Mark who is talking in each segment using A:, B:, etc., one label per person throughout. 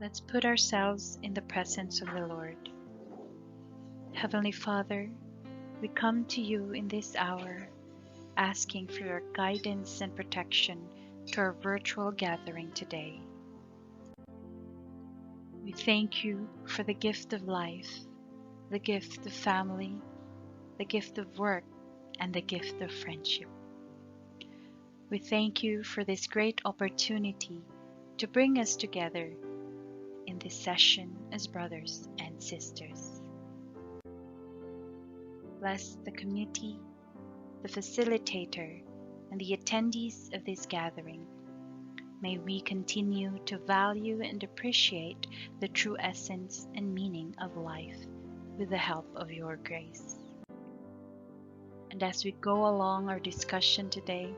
A: Let's put ourselves in the presence of the Lord. Heavenly Father, we come to you in this hour, asking for your guidance and protection to our virtual gathering today. We thank you for the gift of life, the gift of family, the gift of work, and the gift of friendship. We thank you for this great opportunity to bring us together in this session as brothers and sisters. Bless the committee, the facilitator, and the attendees of this gathering. May we continue to value and appreciate the true essence and meaning of life with the help of your grace. And as we go along our discussion today,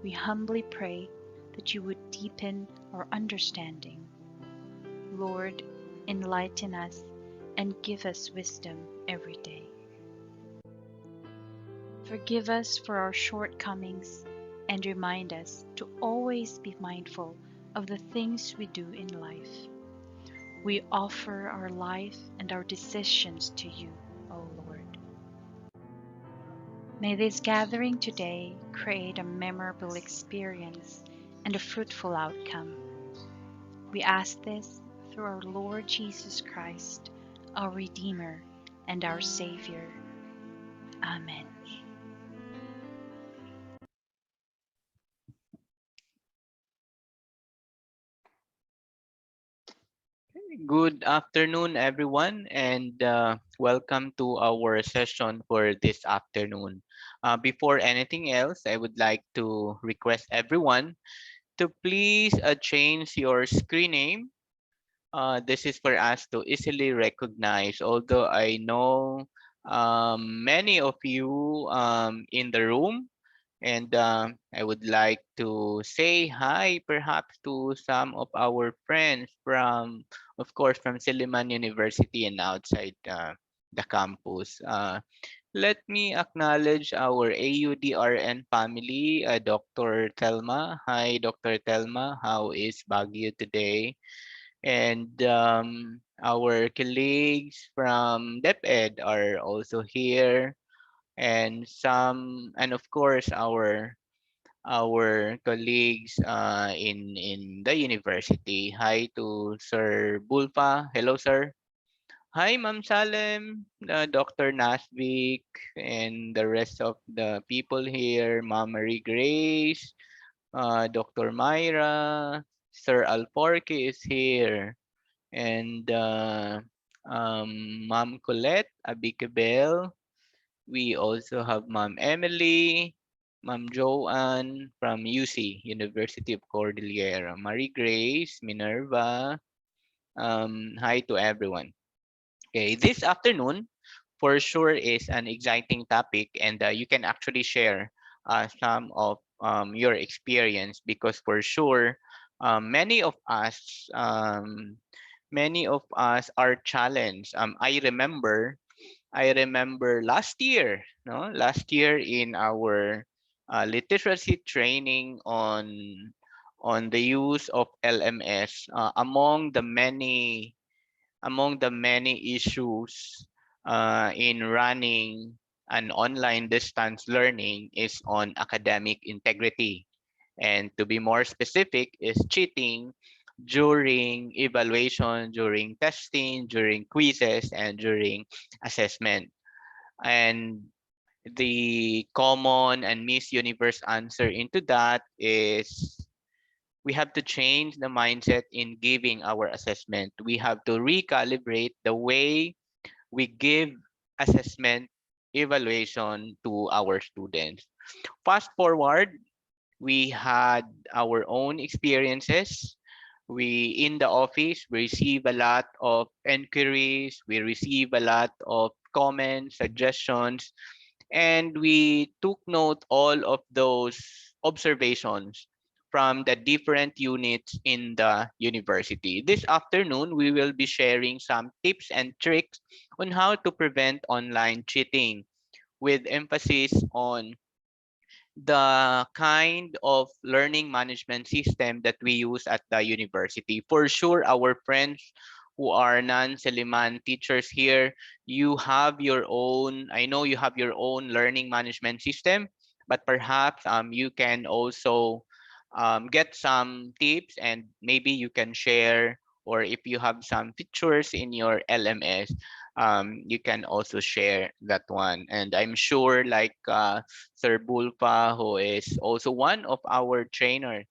A: we humbly pray that you would deepen our understanding. Lord, enlighten us and give us wisdom every day. Forgive us for our shortcomings and remind us to always be mindful of the things we do in life. We offer our life and our decisions to you, O Lord. May this gathering today create a memorable experience and a fruitful outcome. We ask this through our Lord Jesus Christ, our Redeemer and our Savior. Amen.
B: Good afternoon, everyone, and welcome to our session for this afternoon. Before anything else, I would like to request everyone to please change your screen name. This is for us to easily recognize, although I know many of you in the room, and I would like to say hi perhaps to some of our friends from, of course, from Silliman University and outside the campus. Let me acknowledge our AUDRN family, Dr. Telma. Hi, Dr. Telma. How is Baguio today? And our colleagues from DepEd are also here, and and of course our colleagues in the university. Hi to Sir Bulpa. Hello, sir. Hi, Ma'am Salem, Dr. Nasvik, and the rest of the people here. Ma'am Marie Grace, Dr. Myra, Sir Alporque is here, and Ma'am Colette Abicabel. We also have Ma'am Emily, Ma'am Joanne from UC, University of Cordillera, Marie Grace, Minerva. Hi to everyone. Okay, this afternoon for sure is an exciting topic, and you can actually share some of your experience, because for sure many of us are challenged. I remember last year, no, last year in our literacy training on the use of LMS, among the many issues in running an online distance learning is on academic integrity. And to be more specific, is cheating during evaluation, during testing, during quizzes, and during assessment. And the common and Miss Universe answer into that is we have to change the mindset in giving our assessment. We have to recalibrate the way we give assessment evaluation to our students. Fast forward, we had our own experiences. We in the office we receive a lot of inquiries, we receive a lot of comments, suggestions, and we took note all of those observations from the different units in the university. This afternoon, we will be sharing some tips and tricks on how to prevent online cheating, with emphasis on the kind of learning management system that we use at the university. For sure, our friends who are non-Seliman teachers here, you have your own, I know you have your own learning management system, but perhaps you can also get some tips, and maybe you can share, or if you have some features in your LMS, you can also share that one. And I'm sure like Sir Bulpa, who is also one of our trainer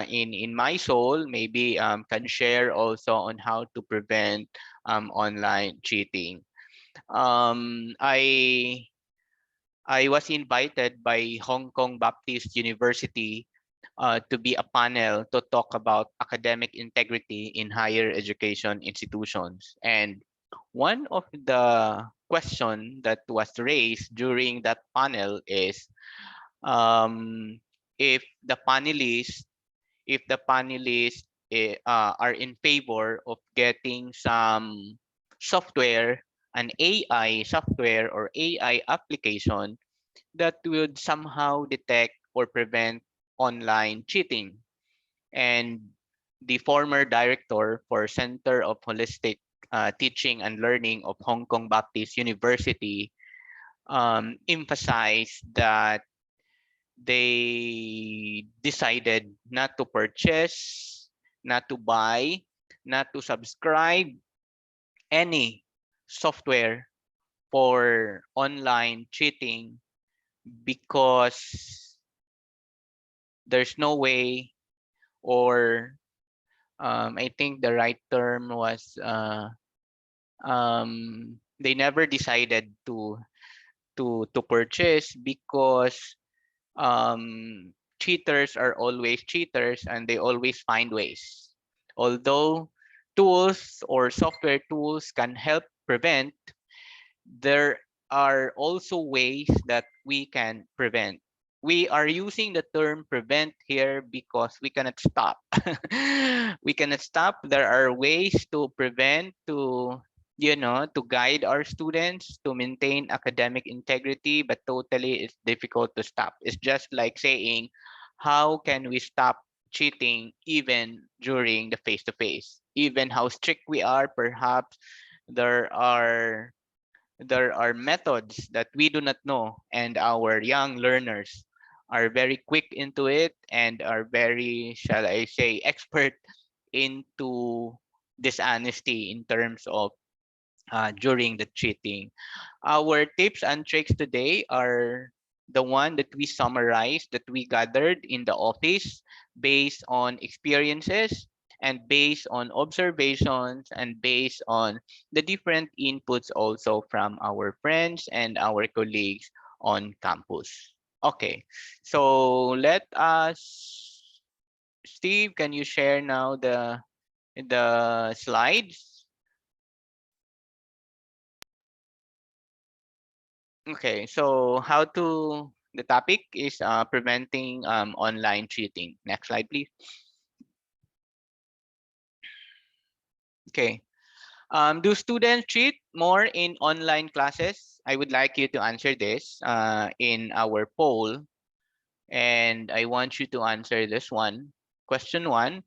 B: in my soul, maybe can share also on how to prevent online cheating. I was invited by Hong Kong Baptist University to be a panel to talk about academic integrity in higher education institutions. And one of the question that was raised during that panel is um, if the panelists are in favor of getting some software, an AI software or AI application that would somehow detect or prevent online cheating. And the former director for Center of Holistic Teaching and Learning of Hong Kong Baptist University emphasized that they decided not to purchase, not to buy, not to subscribe any software for online cheating because there's no way, or I think the right term was they never decided to purchase because cheaters are always cheaters and they always find ways. Although tools or software tools can help prevent, there are also ways that we can prevent. We are using the term prevent here because we cannot stop. We cannot stop. There are ways to prevent, to guide our students to maintain academic integrity, but totally it's difficult to stop. It's just like saying, how can we stop cheating even during the face-to-face? Even how strict we are, perhaps there are there are methods that we do not know, and our young learners are very quick into it and are very, shall I say, expert into dishonesty in terms of during the cheating. Our tips and tricks today are the one that we summarized, that we gathered in the office based on experiences and based on observations and based on the different inputs also from our friends and our colleagues on campus. Okay, so let us, Steve, can you share now the slides? Okay, so the topic is preventing online cheating. Next slide, please. Okay. Do students cheat more in online classes? I would like you to answer this in our poll, and I want you to answer this one. Question one: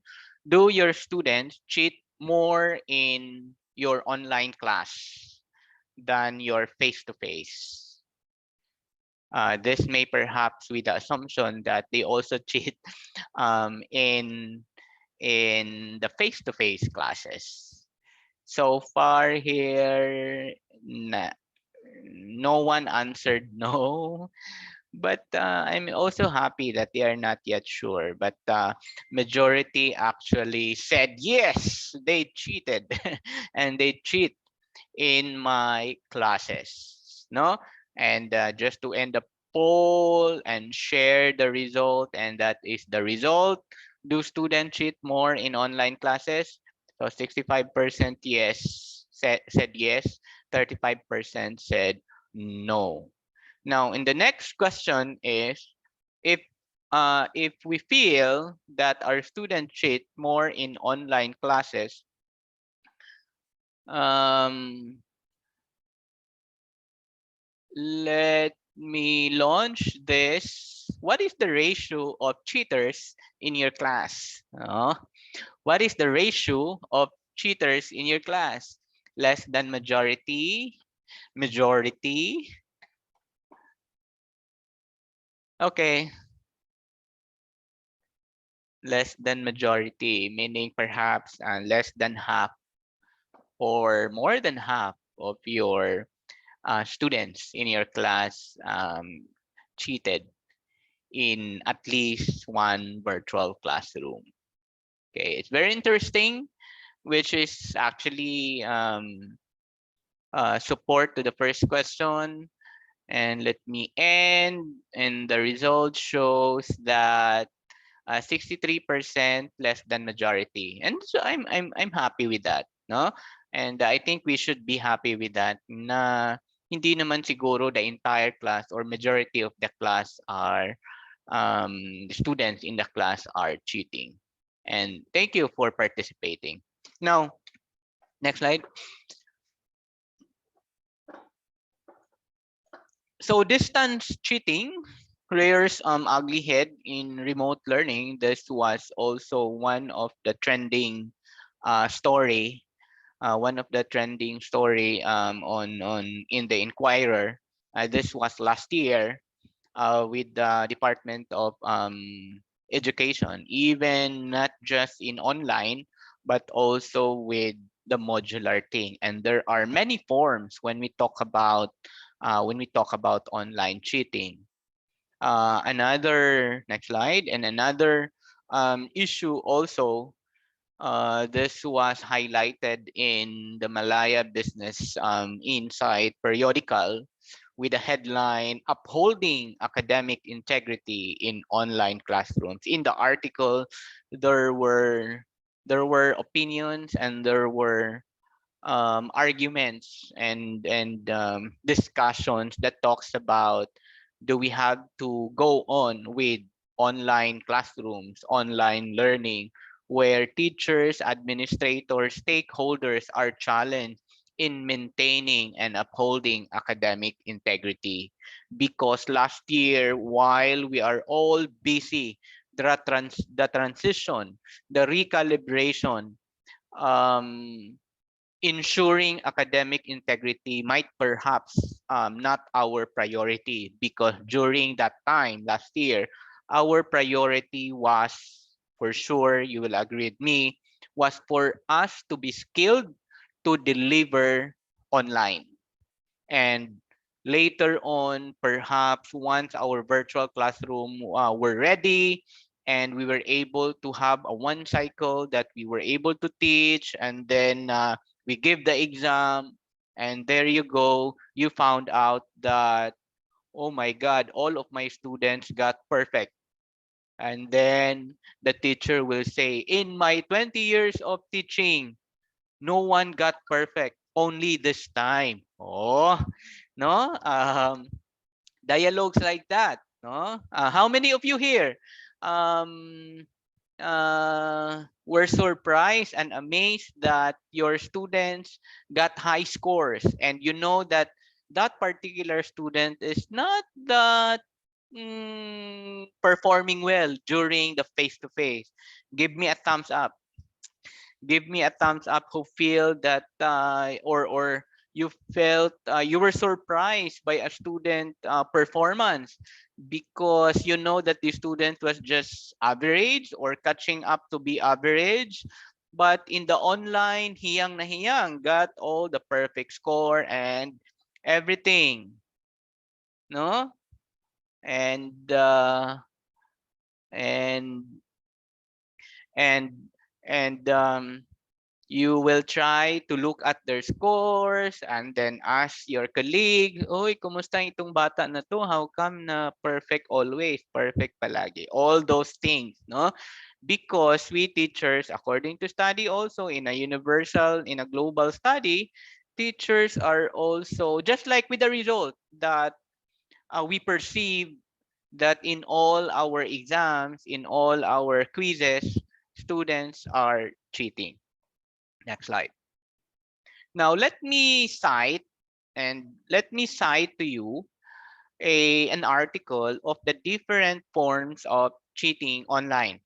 B: do your students cheat more in your online class than your face-to-face? This may perhaps with the assumption that they also cheat in the face-to-face classes. So far here, no one answered no, but I'm also happy that they are not yet sure. But majority actually said yes, they cheated, and they cheat in my classes, no? And just to end the poll and share the result, and that is the result. Do students cheat more in online classes? So 65% yes, said yes, 35% said no. Now, in the next question is, if we feel that our students cheat more in online classes, um, let me launch this. What is the ratio of cheaters in your class? What is the ratio of cheaters in your class? Less than majority? Majority? Okay. Less than majority, meaning perhaps less than half or more than half of your students in your class cheated in at least one virtual classroom. Okay, it's very interesting, which is actually support to the first question. And let me end. And the result shows that 63% less than majority. And so I'm happy with that, no? And I think we should be happy with that na hindi naman siguro the entire class or majority of the class are students in the class are cheating. And thank you for participating. Now, next slide. So distance cheating rears ugly head in remote learning. This was also one of the trending story, one of the trending story on in the Inquirer. This was last year with the Department of Education, even not just in online, but also with the modular thing. And there are many forms when we talk about online cheating. Another next slide, and another issue also. This was highlighted in the Malaya Business Insight periodical with a headline upholding academic integrity in online classrooms. In the article, there were opinions and there were arguments and discussions that talks about, do we have to go on with online classrooms, online learning, where teachers, administrators, stakeholders are challenged in maintaining and upholding academic integrity. Because last year, while we are all busy, the transition, the recalibration, um, ensuring academic integrity might perhaps not our priority, because during that time last year, our priority was, for sure you will agree with me, was for us to be skilled to deliver online. And later on, perhaps once our virtual classroom were ready and we were able to have a one cycle that we were able to teach, and then we give the exam, and there you go, you found out that, oh my God, all of my students got perfect. And then the teacher will say, in my 20 years of teaching, no one got perfect, only this time. Oh, no? Dialogues like that, no? How many of you here um, were surprised and amazed that your students got high scores, and you know that that particular student is not that performing well during the face-to-face? Give me a thumbs up. Give me a thumbs up who feel that or you felt you were surprised by a student performance, because you know that the student was just average or catching up to be average, but in the online, hiyang na hiyang, got all the perfect score and everything, no? And and and and you will try to look at their scores and then ask your colleague, "Oy, kumusta itong bata na to? How come na perfect always, perfect palagi?" All those things, no? Because we teachers, according to study also in a universal, in a global study, teachers are also just like with the result that we perceive that in all our exams, in all our quizzes, students are cheating. Next slide. Now let me cite to you an article of the different forms of cheating online.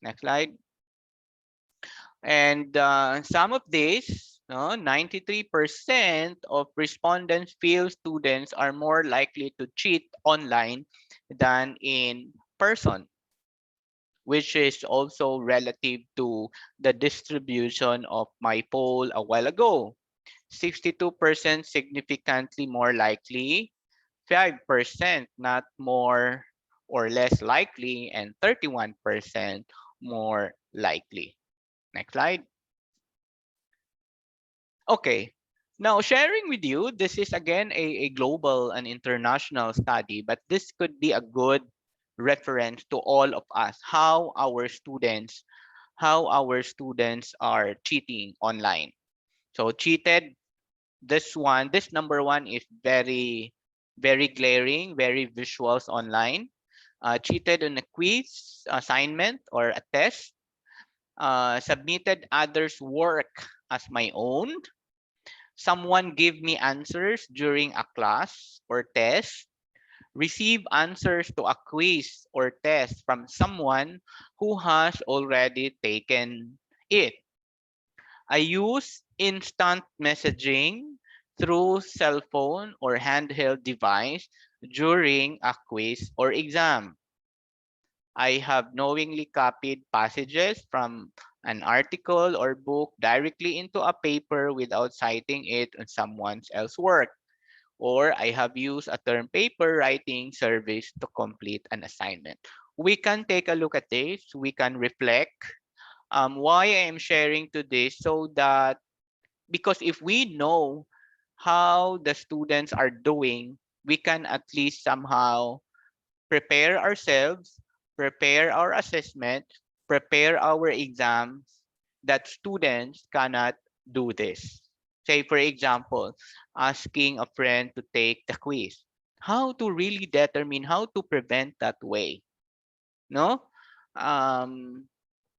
B: Next slide. And some of these, no, 93% of respondents feel students are more likely to cheat online than in person, which is also relative to the distribution of my poll a while ago. 62% significantly more likely, 5% not more or less likely, and 31% more likely. Next slide. Okay. Now, sharing with you, this is again a global and international study, but this could be a good reference to all of us, how our students are cheating online. So cheated, this number one is very, very glaring, very visuals online. Cheated on a quiz, assignment, or a test. Submitted others' work as my own. Someone give me answers during a class or test. Receive answers to a quiz or test from someone who has already taken it. I use instant messaging through cell phone or handheld device during a quiz or exam. I have knowingly copied passages from an article or book directly into a paper without citing it on someone else's work. Or I have used a term paper writing service to complete an assignment. We can take a look at this. We can reflect why I am sharing to this, so that because if we know how the students are doing, we can at least somehow prepare ourselves, prepare our assessment, prepare our exams, that students cannot do this. Say, for example, asking a friend to take the quiz. How to really determine how to prevent that way? No? Um,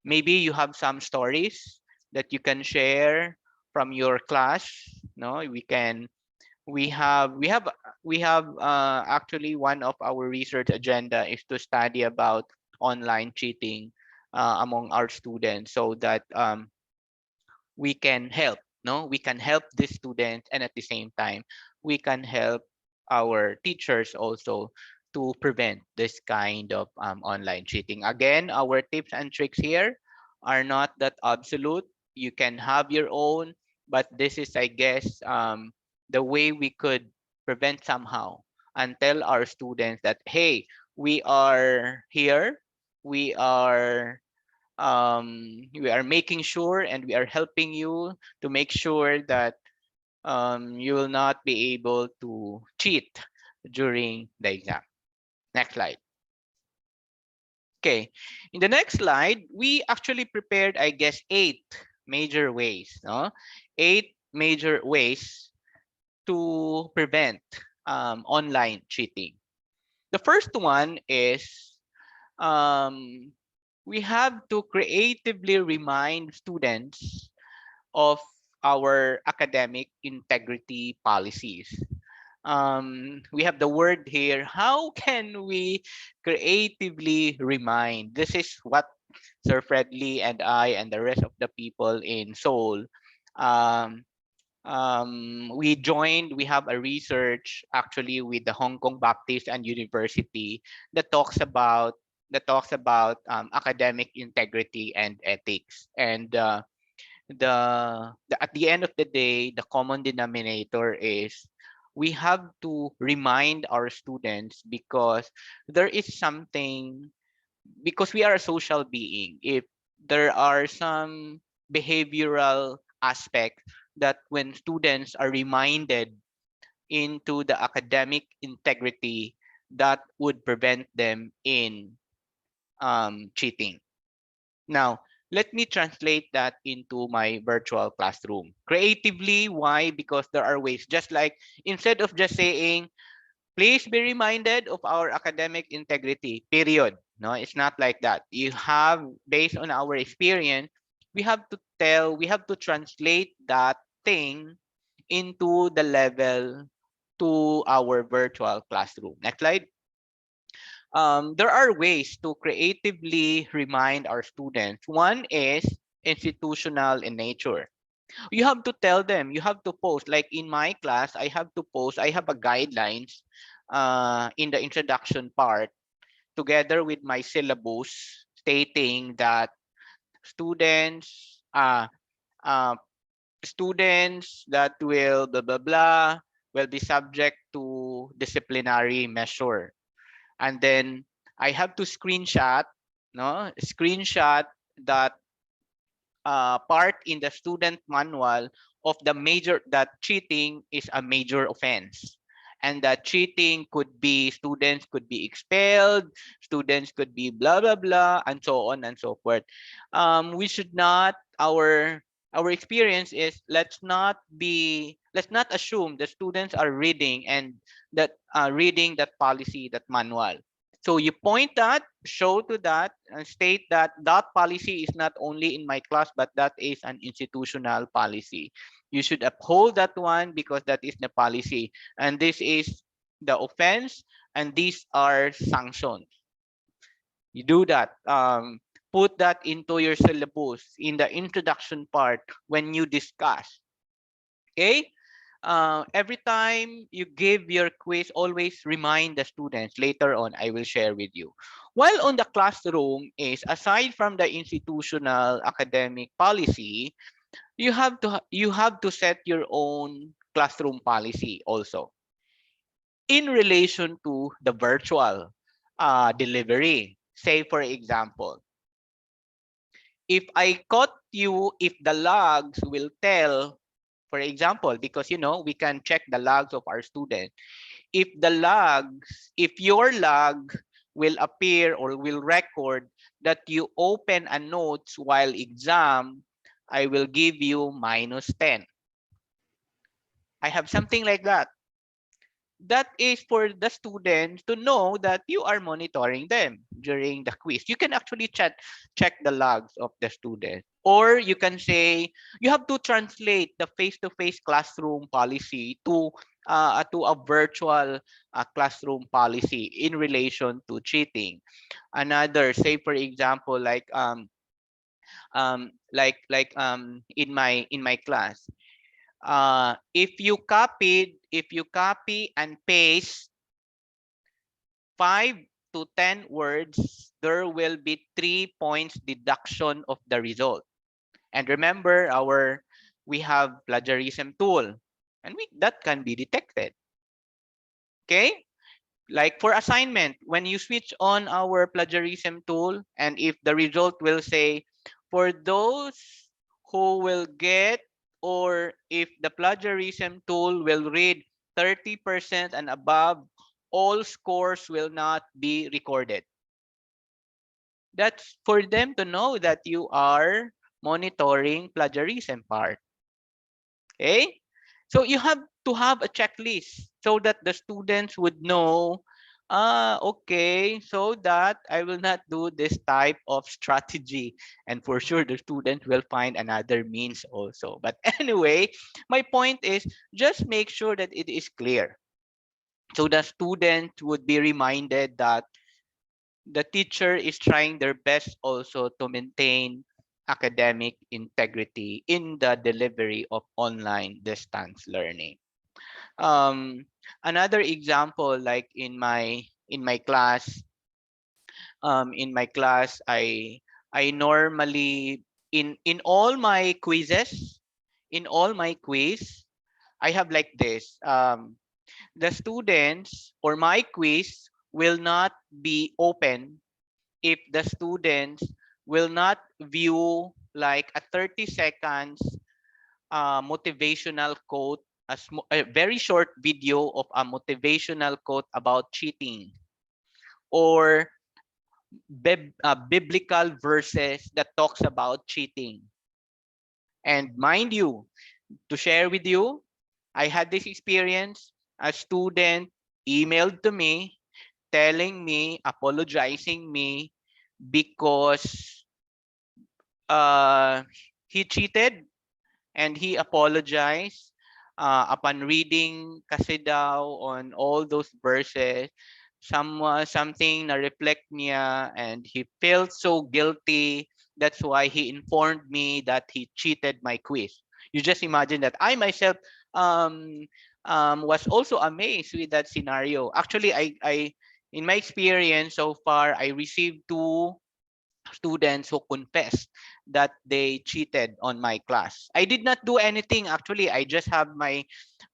B: Maybe you have some stories that you can share from your class. No, we have actually one of our research agenda is to study about online cheating among our students, so that we can help, no, we can help the students, and at the same time we can help our teachers also to prevent this kind of online cheating. Again, our tips and tricks here are not that absolute. You can have your own, but this is, I guess, the way we could prevent somehow, and tell our students that, hey, we are here, we are we are making sure, and we are helping you to make sure that you will not be able to cheat during the exam. Next slide. Okay, in the next slide, we actually prepared, I guess, 8 major ways, no? 8 major ways to prevent online cheating. The first one is um, we have to creatively remind students of our academic integrity policies. We have the word here. How can we creatively remind? This is what Sir Fred Lee and I and the rest of the people in Seoul, um, we have a research actually with the Hong Kong Baptist and University that talks about academic integrity and ethics. And at the end of the day, the common denominator is we have to remind our students, because there is something, because we are a social being. If there are some behavioral aspect that when students are reminded into the academic integrity, that would prevent them in cheating. Now, let me translate that into my virtual classroom. Creatively, why? Because there are ways. Just like, instead of just saying, please be reminded of our academic integrity, period. No, it's not like that. You have, based on our experience, we have to translate that thing into the level to our virtual classroom. Next slide. There are ways to creatively remind our students. One is institutional in nature. You have to tell them, you have to post. Like in my class, I have to post, I have a guidelines in the introduction part together with my syllabus stating that students, uh, students that will blah, blah, blah, will be subject to disciplinary measure. And then I have to screenshot, no, screenshot that part in the student manual of the major that cheating is a major offense, and that cheating could be students could be expelled, students could be blah blah blah, and so on and so forth. We should not, our experience is, let's not assume the students are reading and that reading that policy, that manual. So you point that, show to that, and state that that policy is not only in my class, but that is an institutional policy. You should uphold that one because that is the policy. And this is the offense, and these are sanctions. You do that. Put that into your syllabus in the introduction part when you discuss. Okay? Every time you give your quiz, always remind the students. Later on, I will share with you. While on the classroom is, aside from the institutional academic policy, you have to set your own classroom policy also in relation to the virtual delivery. Say for example, if I caught you, if the logs will tell, for example, because we can check the logs of our students. If your log will appear or will record that you open a notes while exam, I will give you -10. I have something like that. That is for the students to know that you are monitoring them during the quiz. You can actually check the logs of the student. Or you can say you have to translate the face-to-face classroom policy to a virtual classroom policy in relation to cheating. Another, say for example, in my class, if you copy and paste 5 to 10 words, there will be 3 points deduction of the result. And remember, we have plagiarism tool, and that can be detected. Okay, like for assignment, when you switch on our plagiarism tool, and if the result will say, for those who will get, or if the plagiarism tool will read 30% and above, all scores will not be recorded. That's for them to know that you are monitoring plagiarism part. Okay, so you have to have a checklist so that the students would know, okay, so that I will not do this type of strategy. And for sure, the student will find another means also. But anyway, my point is just make sure that it is clear. So the student would be reminded that the teacher is trying their best also to maintain academic integrity in the delivery of online distance learning. Um, Another example, like in my class, I normally, in all my quizzes, in all my quiz, I have like this. The students or my quiz will not be open if the students will not view like a 30 seconds motivational quote, a very short video of a motivational quote about cheating, or biblical verses that talks about cheating. And mind you, to share with you, I had this experience. A student emailed to me telling me, apologizing me because uh, he cheated, and he apologized upon reading kasi daw on all those verses, something na reflect niya and he felt so guilty. That's why he informed me that he cheated my quiz. You just imagine that. I myself um, was also amazed with that scenario. Actually, I in my experience so far, I received two students who confessed that they cheated on my class. I did not do anything actually. I just have my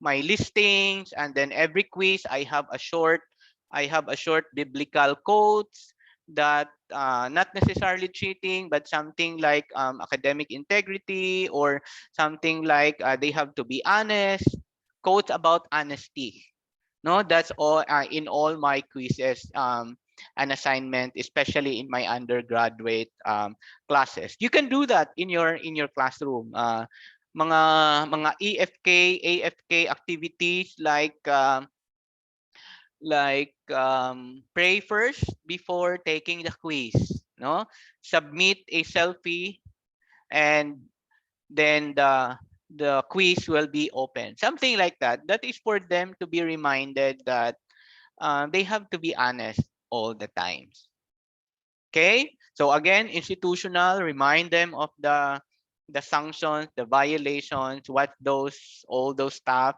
B: listings, and then every quiz I have a short biblical quotes that not necessarily cheating, but something like academic integrity, or something like they have to be honest, quotes about honesty. No, that's all in all my quizzes, an assignment, especially in my undergraduate classes. You can do that in your classroom. Mga EFK, AFK activities pray first before taking the quiz. No, submit a selfie, and then the quiz will be open. Something like that. That is for them to be reminded that they have to be honest all the times. Okay, so again, institutional, remind them of the sanctions, the violations, what those all those stuff.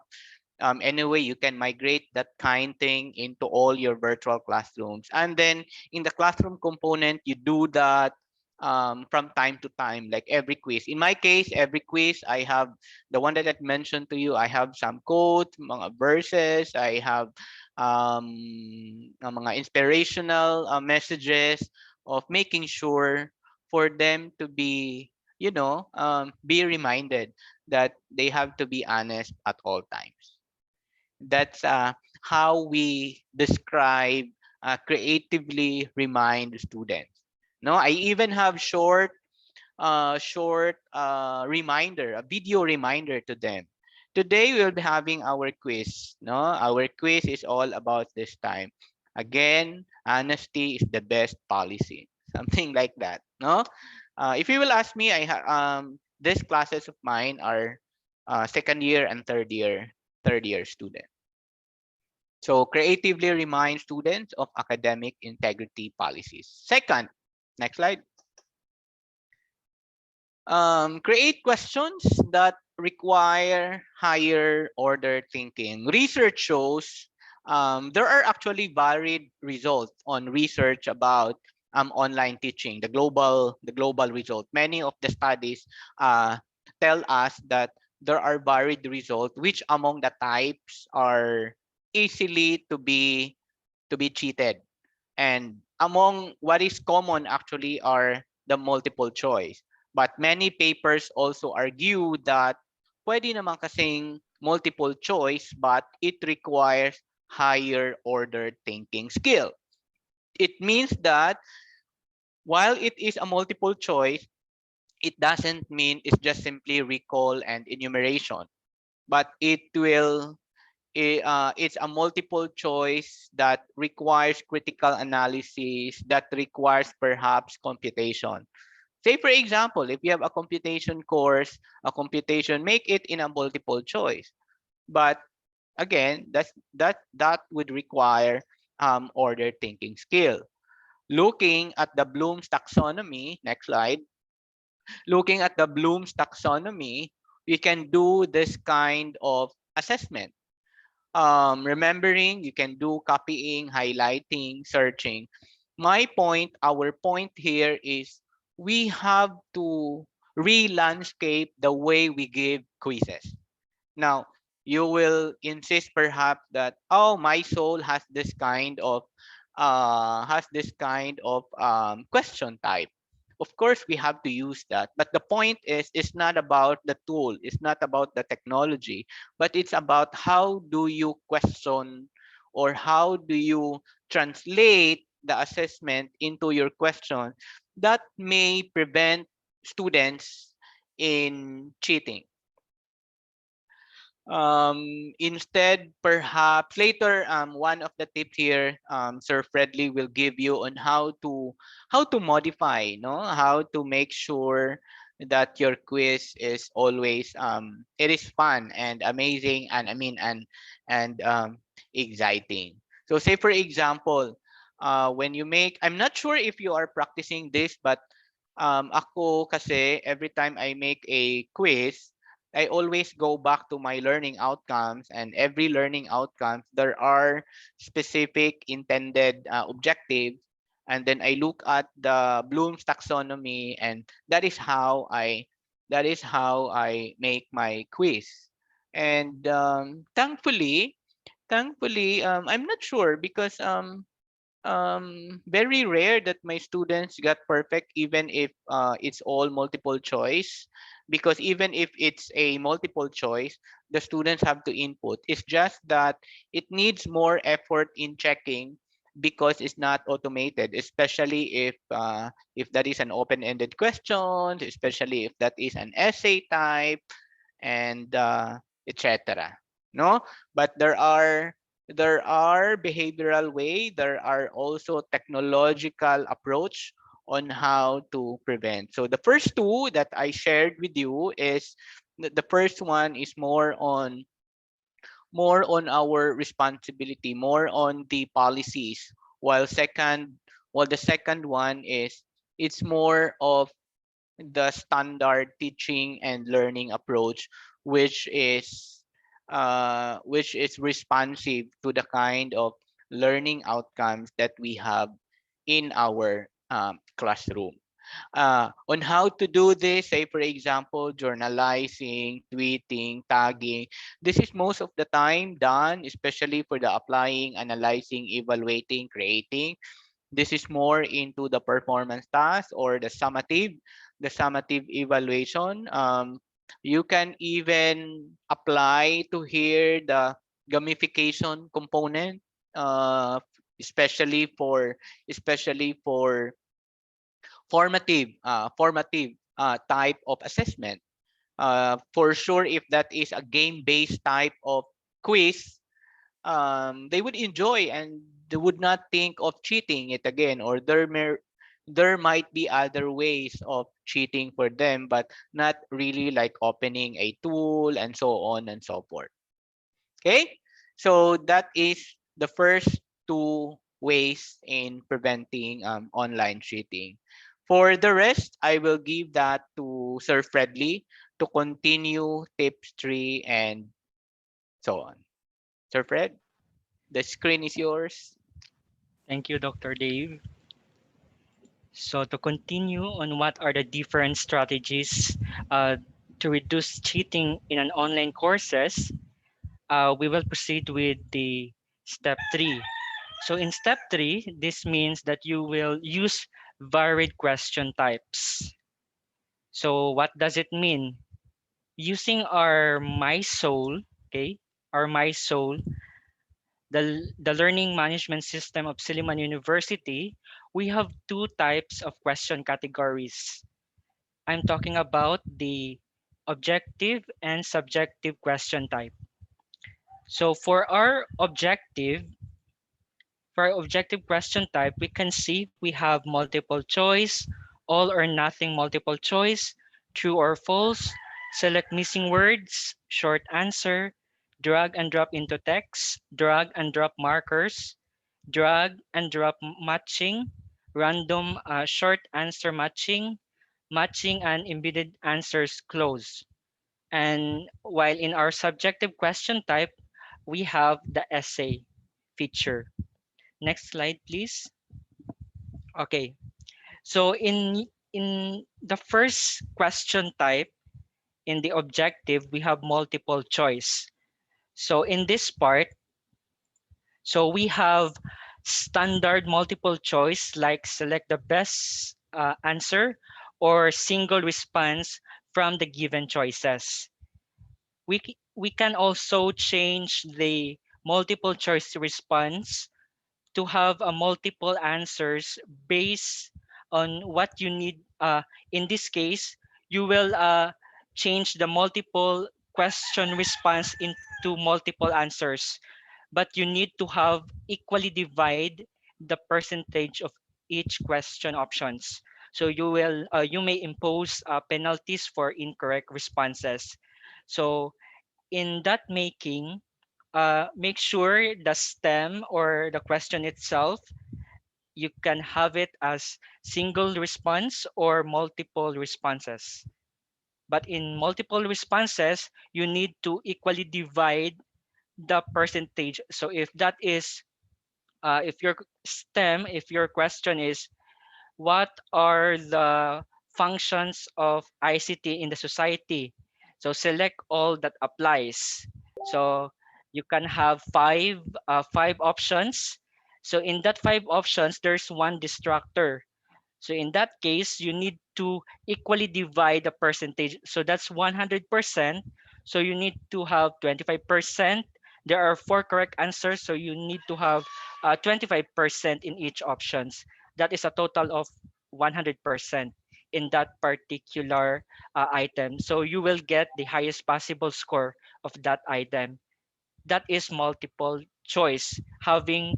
B: Anyway, you can migrate that kind thing into all your virtual classrooms, and then in the classroom component, you do that from time to time, like every quiz. In my case, every quiz I have the one that I mentioned to you. I have some quotes, mga verses. I have mga inspirational messages of making sure for them to be reminded that they have to be honest at all times. That's how we describe creatively remind students. No, I even have short reminder, a video reminder to them. Today we'll be having our quiz. No, our quiz is all about this time. Again, honesty is the best policy. Something like that. No, if you will ask me, these classes of mine are second year and third year students. So creatively remind students of academic integrity policies. Second, next slide. Create questions that require higher order thinking. Research shows there are actually varied results on research about online teaching, the global result. Many of the studies tell us that there are varied results, which among the types are easily to be cheated. And among what is common actually are the multiple choice. But many papers also argue that pwede naman kasing multiple choice, but it requires higher order thinking skill. It means that while it is a multiple choice, it doesn't mean it's just simply recall and enumeration, but it's a multiple choice that requires critical analysis, that requires perhaps computation. Say for example, if you have a computation course, a computation, make it in a multiple choice. But again, that would require order thinking skill. Looking at the Bloom's taxonomy, next slide. Looking at the Bloom's taxonomy, we can do this kind of assessment. Remembering you can do copying, highlighting, searching. Our point here is we have to re-landscape the way we give quizzes. Now, you will insist perhaps that, oh, my soul has this kind of question type. Of course, we have to use that. But the point is, it's not about the tool. It's not about the technology, but it's about how do you question, or how do you translate the assessment into your question that may prevent students in cheating. Instead, perhaps later, one of the tips here, Sir Fredley will give you on how to modify, no, how to make sure that your quiz is always it is fun and amazing, and and exciting. So say for example, when you make, I'm not sure if you are practicing this, but ako kasi every time I make a quiz, I always go back to my learning outcomes, and every learning outcomes there are specific intended objectives, and then I look at the Bloom's taxonomy, and that is how I make my quiz. And thankfully, I'm not sure because very rare that my students got perfect, even if it's all multiple choice, because even if it's a multiple choice, the students have to input. It's just that it needs more effort in checking because it's not automated, especially if that is an open-ended question, especially if that is an essay type, and etc. No, but there are behavioral way. There are also technological approach on how to prevent. So the first two that I shared with you is the first one is more on our responsibility, more on the policies, while the second one is it's more of the standard teaching and learning approach, which is responsive to the kind of learning outcomes that we have in our classroom. On how to do this, say for example, journalizing, tweeting, tagging. This is most of the time done, especially for the applying, analyzing, evaluating, creating. This is more into the performance task or the summative evaluation. You can even apply to here the gamification component, uh, especially for formative type of assessment. For sure, if that is a game-based type of quiz, they would enjoy, and they would not think of cheating it again, or there might be other ways of cheating for them, but not really like opening a tool and so on and so forth. Okay, so that is the first two ways in preventing online cheating. For the rest, I will give that to Sir Fredley to continue tips 3 and so on. Sir Fred, the screen is yours.
C: Thank you, Dr. Dave. So to continue on what are the different strategies to reduce cheating in an online courses, we will proceed with the step 3. So in step 3, this means that you will use varied question types. So what does it mean? Using our MySoul, okay, our MySoul, the learning management system of Silliman University, we have two types of question categories. I'm talking about the objective and subjective question type. So for our objective question type, we can see we have multiple choice, all or nothing multiple choice, true or false, select missing words, short answer, drag and drop into text, drag and drop markers, drag and drop matching, random short answer matching, matching and embedded answers close. And while in our subjective question type, we have the essay feature. Next slide, please. Okay. So in the first question type, in the objective, we have multiple choice. So in this part, so we have standard multiple choice, like select the best answer or single response from the given choices. We can also change the multiple choice response to have a multiple answers based on what you need. In this case, you will change the multiple question response into multiple answers, but you need to have equally divide the percentage of each question options. So you may impose penalties for incorrect responses. So in that making, make sure the stem or the question itself, you can have it as single response or multiple responses. But in multiple responses, you need to equally divide the percentage. So if that is, if your stem, if your question is, what are the functions of ICT in the society? So select all that applies. So you can have five options. So in that five options, there's one distractor. So in that case, you need to equally divide the percentage. So that's 100%. So you need to have 25%. There are four correct answers, so you need to have 25% in each options. That is a total of 100% in that particular item. So you will get the highest possible score of that item. That is multiple choice, having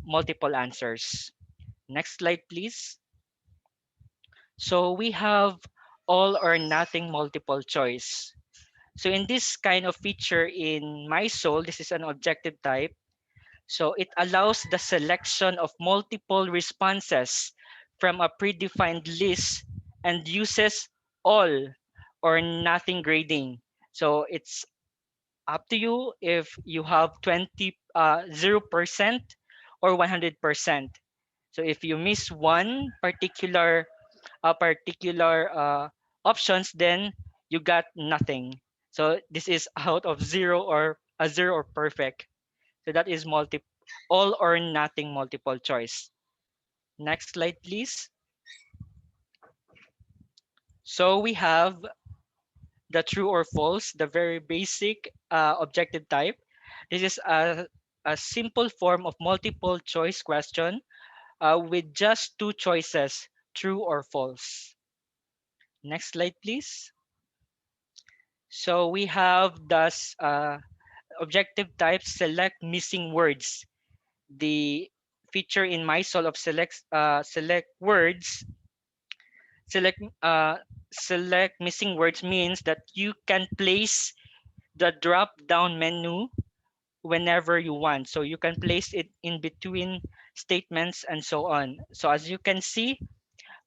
C: multiple answers. Next slide, please. So we have all or nothing multiple choice. So in this kind of feature in MySoul, this is an objective type. So it allows the selection of multiple responses from a predefined list and uses all or nothing grading. So it's up to you if you have 0% or 100%. So if you miss one particular options, then you got nothing. So this is out of zero or a zero or perfect. So that is all or nothing multiple choice. Next slide, please. So we have the true or false, the very basic objective type. This is a simple form of multiple choice question with just two choices, true or false. Next slide, please. So we have thus objective type select missing words. The feature in MySol of select words, select select missing words means that you can place the drop down menu whenever you want. So you can place it in between statements and so on. So as you can see,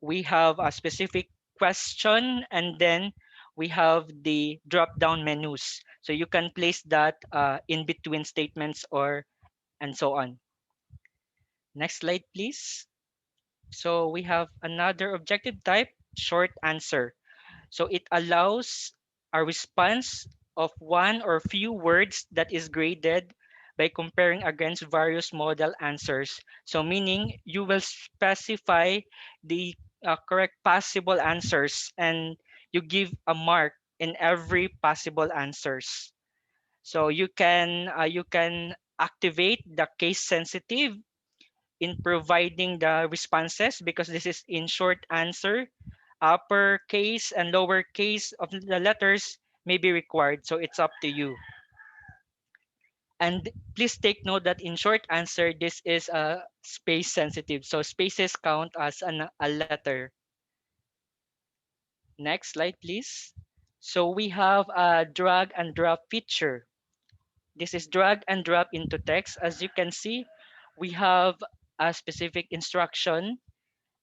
C: we have a specific question and then we have the drop down menus. So you can place that in between statements or and so on. Next slide, please. So we have another objective type, short answer. So it allows a response of one or few words that is graded by comparing against various model answers. So meaning you will specify the correct possible answers and you give a mark in every possible answers. So you can activate the case sensitive in providing the responses because this is in short answer. Uppercase and lowercase of the letters may be required, so it's up to you. And please take note that in short answer, this is space sensitive, so spaces count as a letter. Next slide, please. So we have a drag and drop feature. This is drag and drop into text. As you can see, we have a specific instruction,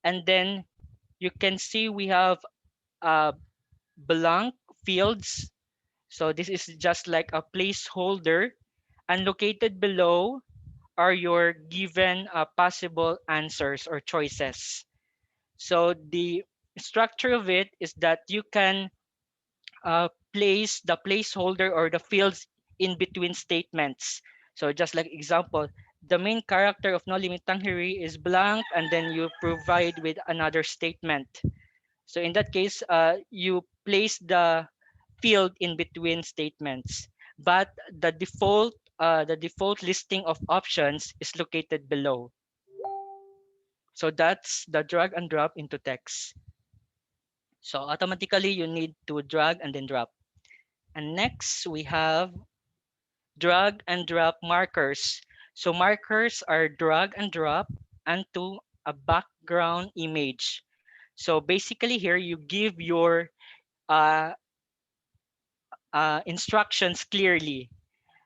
C: and then you can see we have blank fields. So this is just like a placeholder, and located below are your given possible answers or choices. So the structure of it is that you can place the placeholder or the fields in between statements. So just like example, the main character of No Limit Tanghiri is blank, and then you provide with another statement. So in that case, you place the field in between statements, but the default listing of options is located below. So that's the drag and drop into text. So automatically you need to drag and then drop. And next we have drag and drop markers. So markers are drag and drop a background image. So basically here you give your uh, instructions clearly.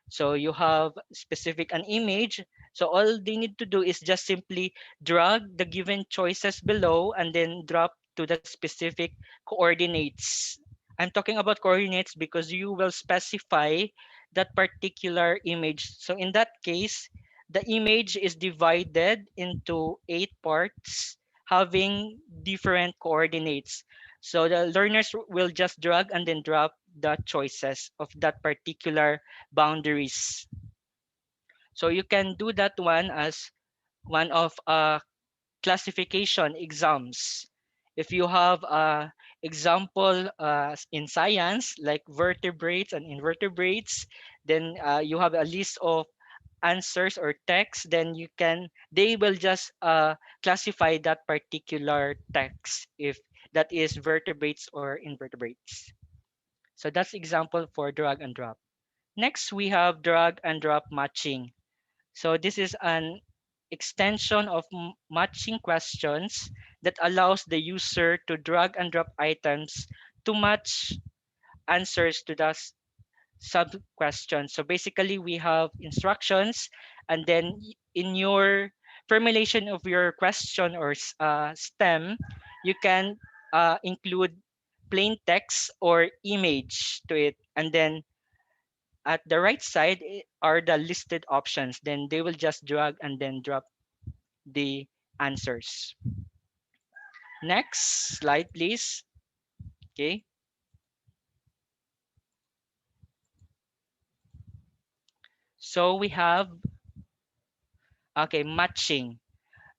C: So you have specific an image. So all they need to do is just simply drag the given choices below and then drop to the specific coordinates. I'm talking about coordinates because you will specify that particular image. So in that case, the image is divided into 8 parts having different coordinates. So the learners will just drag and then drop the choices of that particular boundaries. So you can do that one as one of classification exams. If you have a example in science like vertebrates and invertebrates, then you have a list of answers or text, then they will just classify that particular text if that is vertebrates or invertebrates. So that's example for drag and drop. Next, we have drag and drop matching. So this is an extension of matching questions that allows the user to drag and drop items to match answers to the sub questions. So basically, we have instructions, and then in your formulation of your question or STEM, you can include plain text or image to it, and then at the right side are the listed options. Then they will just drag and then drop the answers. Next slide, please. Okay. So we have, okay, matching.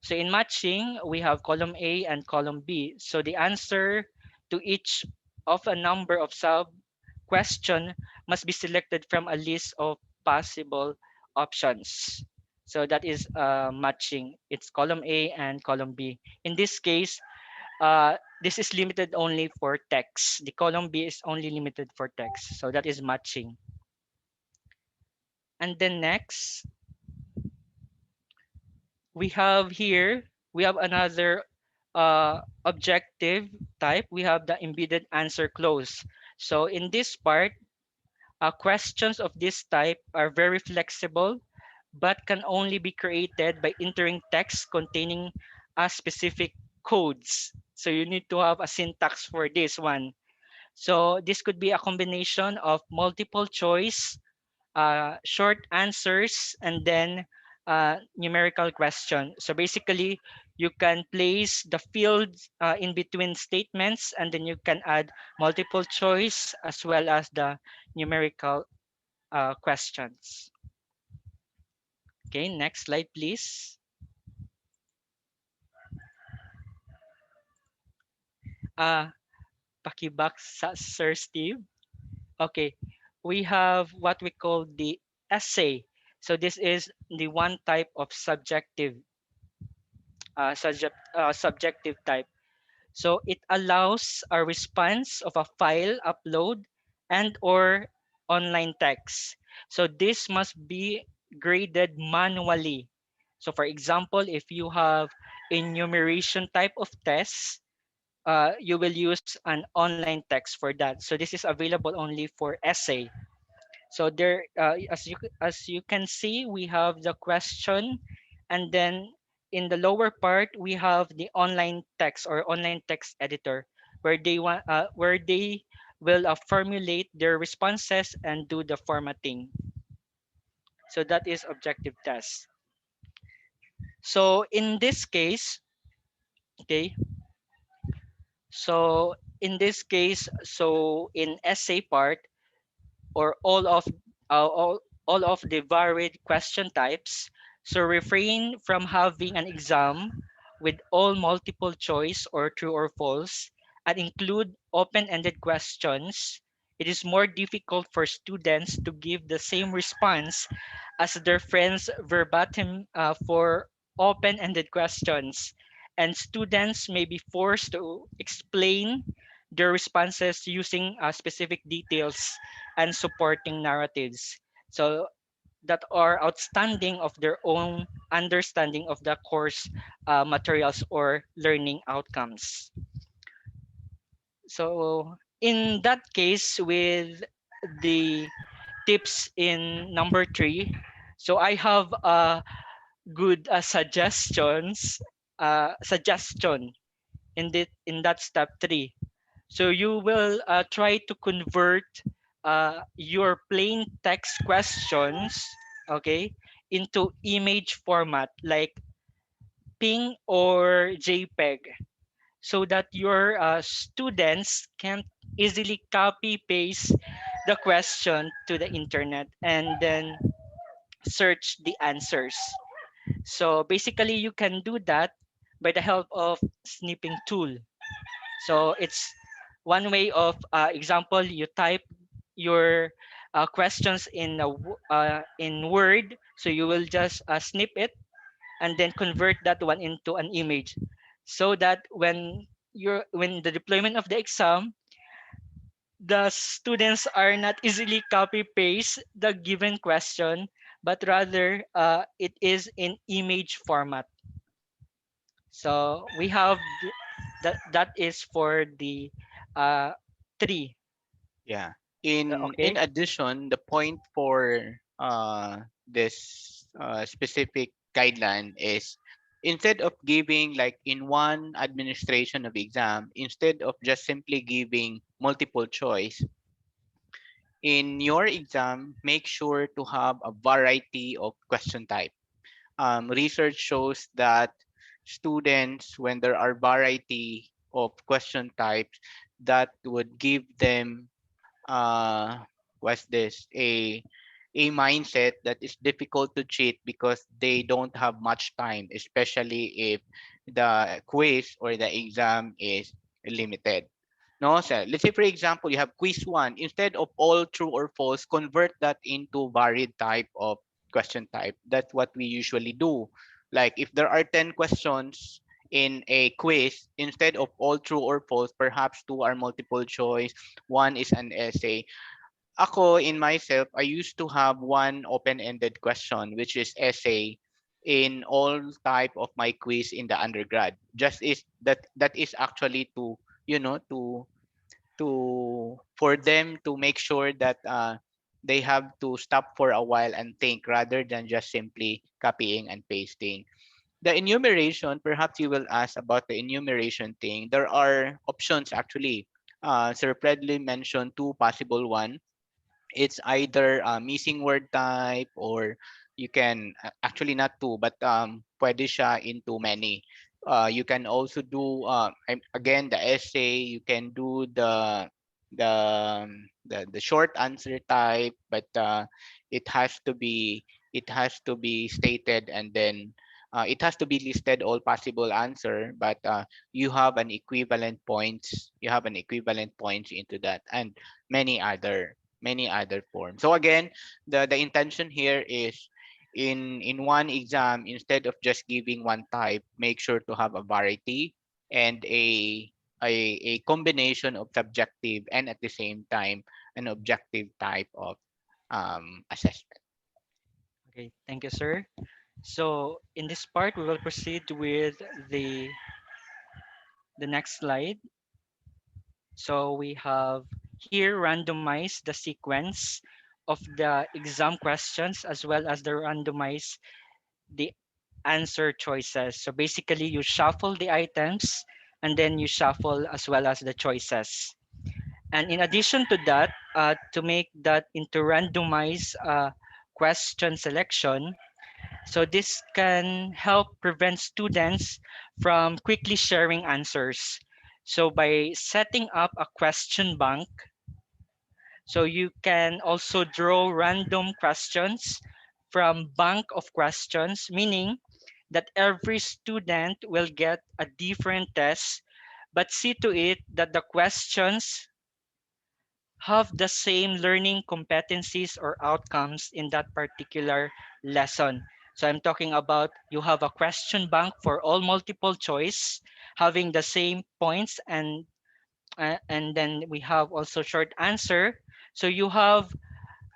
C: So in matching, we have column A and column B. So the answer to each of a number of sub question must be selected from a list of possible options. So that is matching. It's column A and column B. In this case, this is limited only for text. The column B is only limited for text. So that is matching. And then next, we have here, we have another objective type. We have the embedded answer clause. So in this part, questions of this type are very flexible, but can only be created by entering text containing a specific codes. So you need to have a syntax for this one. So this could be a combination of multiple choice, short answers, and then numerical question. So basically, you can place the fields in between statements, and then you can add multiple choice as well as the numerical questions. Okay, next slide, please. Uh, Pakibak sa Sir Steve. Okay, we have what we call the essay. So this is the one type of subjective type. So it allows a response of a file upload and or online text. So this must be graded manually. So for example, if you have a enumeration type of test, you will use an online text for that. So this is available only for essay. So there, as you can see, we have the question, and then in the lower part we have the online text or online text editor, where they will formulate their responses and do the formatting. So that is objective test. So in this case, okay. So in this case, so in essay part, or all of the varied question types. So refrain from having an exam with all multiple choice or true or false and include open-ended questions. It is more difficult for students to give the same response as their friends verbatim for open-ended questions, and students may be forced to explain their responses using specific details and supporting narratives. So that are outstanding of their own understanding of the course materials or learning outcomes. So in that case, with the tips in number 3, so I have good suggestion in that step 3. So you will try to convert your plain text questions, okay, into image format like ping or jpeg, so that your students can easily copy paste the question to the internet and then search the answers. So basically you can do that by the help of snipping tool. So it's one way of example, you type your questions in Word, so you will just snip it and then convert that one into an image, so that when the deployment of the exam, the students are not easily copy paste the given question, but rather it is in image format. So we have that is for the uh, 3.
B: Yeah. In
C: Okay.
B: addition, the point for this specific guideline is, instead of giving like in one administration of exam, instead of just simply giving multiple choice, in your exam, make sure to have a variety of question type. Research shows that students, when there are variety of question types, that would give them what's this a mindset that is difficult to cheat because they don't have much time, especially if the quiz or the exam is limited. No, sir. Let's say, for example, you have quiz one. Instead of all true or false, convert that into varied type of question type. That's what we usually do. Like if there are 10 questions in a quiz, instead of all true or false, perhaps two are multiple choice, one is an essay. Ako, in myself, I used to have one open-ended question, which is essay, in all type of my quiz in the undergrad. Just is that is actually to, to for them to make sure that they have to stop for a while and think rather than just simply copying and pasting. The enumeration, perhaps you will ask about the enumeration thing. There are options actually. Sir Predley mentioned two possible one. It's either missing word type, or you can actually not two, but pwede siya into many. You can also do again the essay. You can do the short answer type, but it has to be stated, and then it has to be listed all possible answer, but you have an equivalent points. You have an equivalent points into that, and many other forms. So again, the intention here is, in one exam, instead of just giving one type, make sure to have a variety and a combination of subjective and at the same time an objective type of assessment.
C: Okay, thank you, sir. So in this part, we will proceed with the the next slide. So we have here randomize the sequence of the exam questions, as well as the randomize the answer choices. So basically you shuffle the items and then you shuffle as well as the choices. And in addition to that, to make that into randomized question selection, so this can help prevent students from quickly sharing answers. So by setting up a question bank, so you can also draw random questions from bank of questions, meaning that every student will get a different test, but see to it that the questions have the same learning competencies or outcomes in that particular lesson. So I'm talking about you have a question bank for all multiple choice having the same points, and then we have also short answer. So you have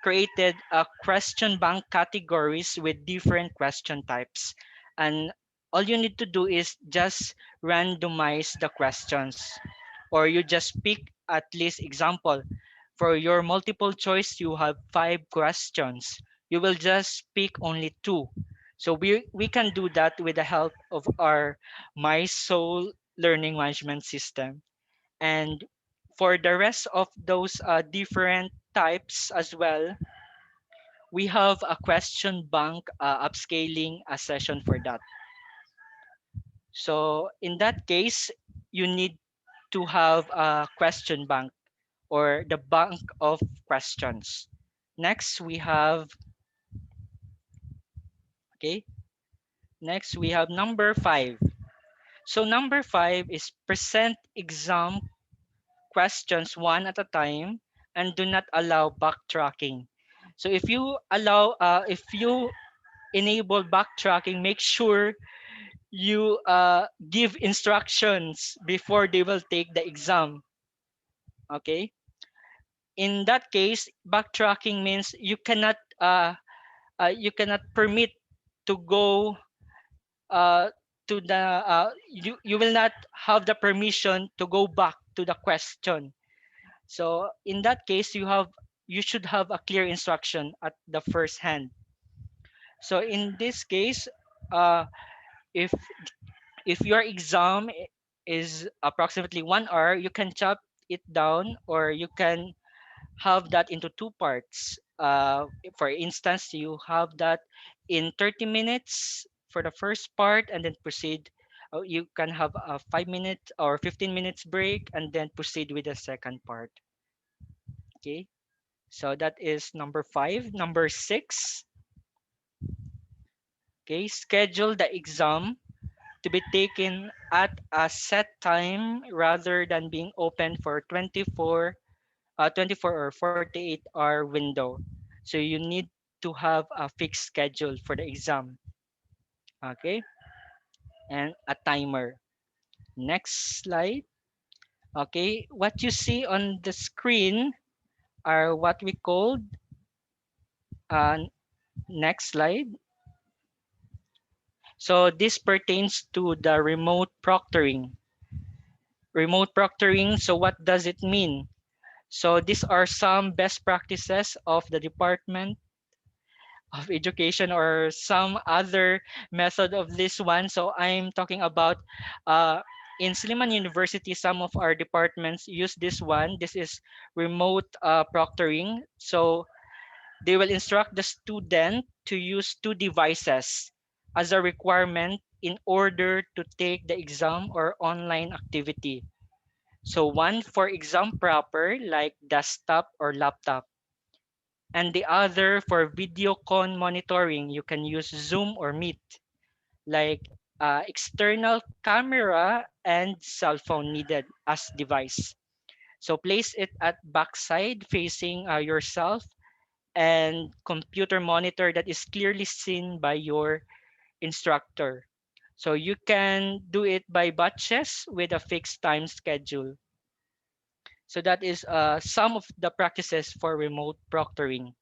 C: created a question bank categories with different question types. And all you need to do is just randomize the questions, or you just pick at least example. For your multiple choice, you have 5 questions. You will just pick only 2. So we can do that with the help of our My Soul learning management system. And for the rest of those different types as well, we have a question bank upscaling a session for that. So in that case, you need to have a question bank or the bank of questions. Next, we have, okay, next we have number 5. So number 5 is present exam questions one at a time and do not allow backtracking. So if you enable backtracking, make sure you give instructions before they will take the exam. Okay. In that case, backtracking means you cannot permit to go to the you will not have the permission to go back to the question. So in that case, you should have a clear instruction at the first hand. So in this case, uh, if your exam is approximately 1 hour, you can chop it down, or you can have that into 2 parts. For instance, you have that in 30 minutes for the first part, and then proceed. You can have a 5 minute or 15 minutes break, and then proceed with the second part. Okay, so that is number 5. Number 6, okay, schedule the exam to be taken at a set time rather than being open for 24 or 48-hour window. So you need to have a fixed schedule for the exam, okay, and a timer. Next slide. Okay, what you see on the screen are what we called, uh, next slide. So this pertains to the remote proctoring. Remote proctoring, so what does it mean? So these are some best practices of the Department of Education, or some other method of this one. So I'm talking about uh, in Sliman University, some of our departments use this one. This is remote proctoring. So they will instruct the student to use 2 devices as a requirement in order to take the exam or online activity. So one for exam proper, like desktop or laptop, and the other for video con monitoring. You can use Zoom or Meet, like external camera and cell phone needed as device. So place it at backside facing yourself, and computer monitor that is clearly seen by your instructor. So you can do it by batches with a fixed time schedule. So that is some of the practices for remote proctoring.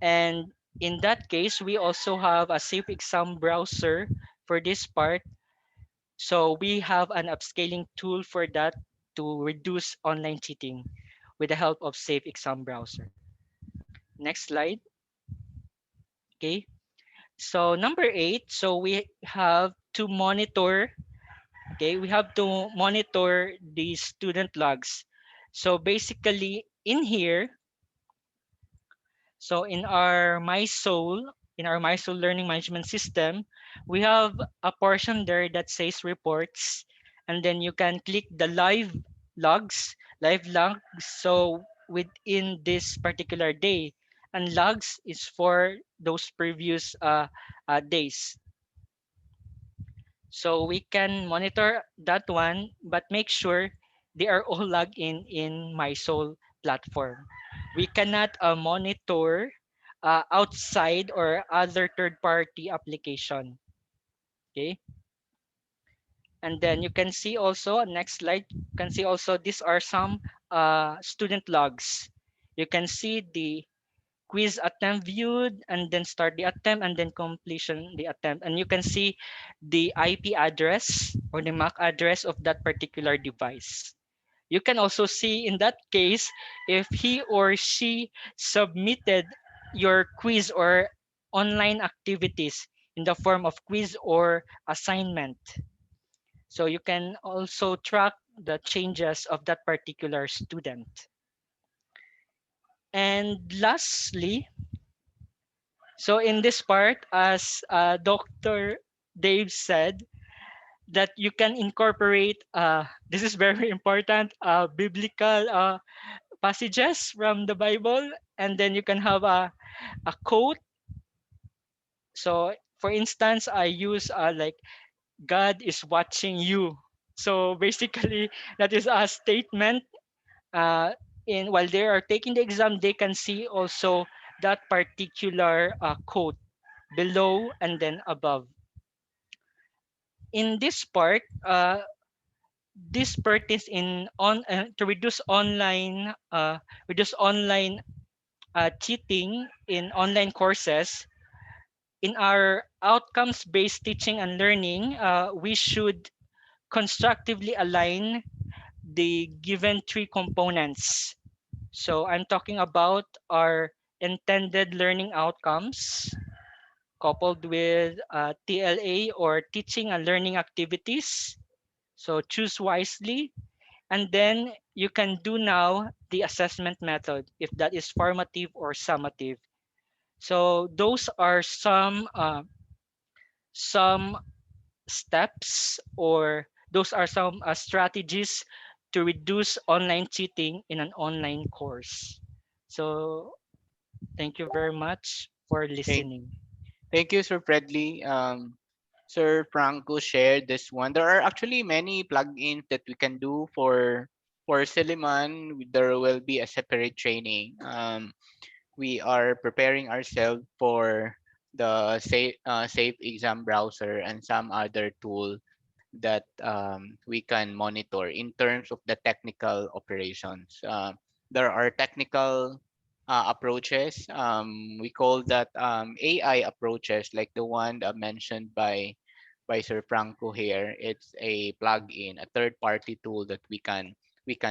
C: And in that case, we also have a Safe Exam browser for this part. So we have an upscaling tool for that to reduce online cheating with the help of Safe Exam browser. Next slide. Okay. So number 8, so we have to monitor, okay, we have to monitor the student logs. So basically in here, so in our MySoul learning management system, we have a portion there that says reports, and then you can click the live logs. So within this particular day, and logs is for those previous days. So we can monitor that one, but make sure they are all logged in MySoul platform. We cannot monitor outside or other third-party application. Okay, and then you can see also, next slide. You can see also these are some student logs. You can see the quiz attempt viewed, and then start the attempt, and then completion the attempt. And you can see the IP address or the MAC address of that particular device. You can also see in that case if he or she submitted your quiz or online activities in the form of quiz or assignment. So you can also track the changes of that particular student. And lastly, so in this part, as Dr. Dave said, that you can incorporate, this is very important, biblical passages from the Bible, and then you can have a quote. So for instance, I use like, God is watching you. So basically, that is a statement. In while they are taking the exam, they can see also that particular quote below and then above. In this part is in on to reduce online cheating in online courses. In our outcomes based teaching and learning, we should constructively align the given three components. So I'm talking about our intended learning outcomes coupled with TLA or teaching and learning activities. So choose wisely. And then you can do now the assessment method, if that is formative or summative. So those are some steps, or those are some strategies to reduce online cheating in an online course. So thank you very much for
B: Thank,
C: listening.
B: thank you, Sir Fredly. Sir Franco shared this one. There are actually many plugins that we can do for Silliman. There will be a separate training. We are preparing ourselves for the safe exam browser and some other tool that we can monitor in terms of the technical operations. There are technical approaches. We call that AI approaches, like the one that mentioned by Sir Franco here. It's a plugin, a third-party tool that we can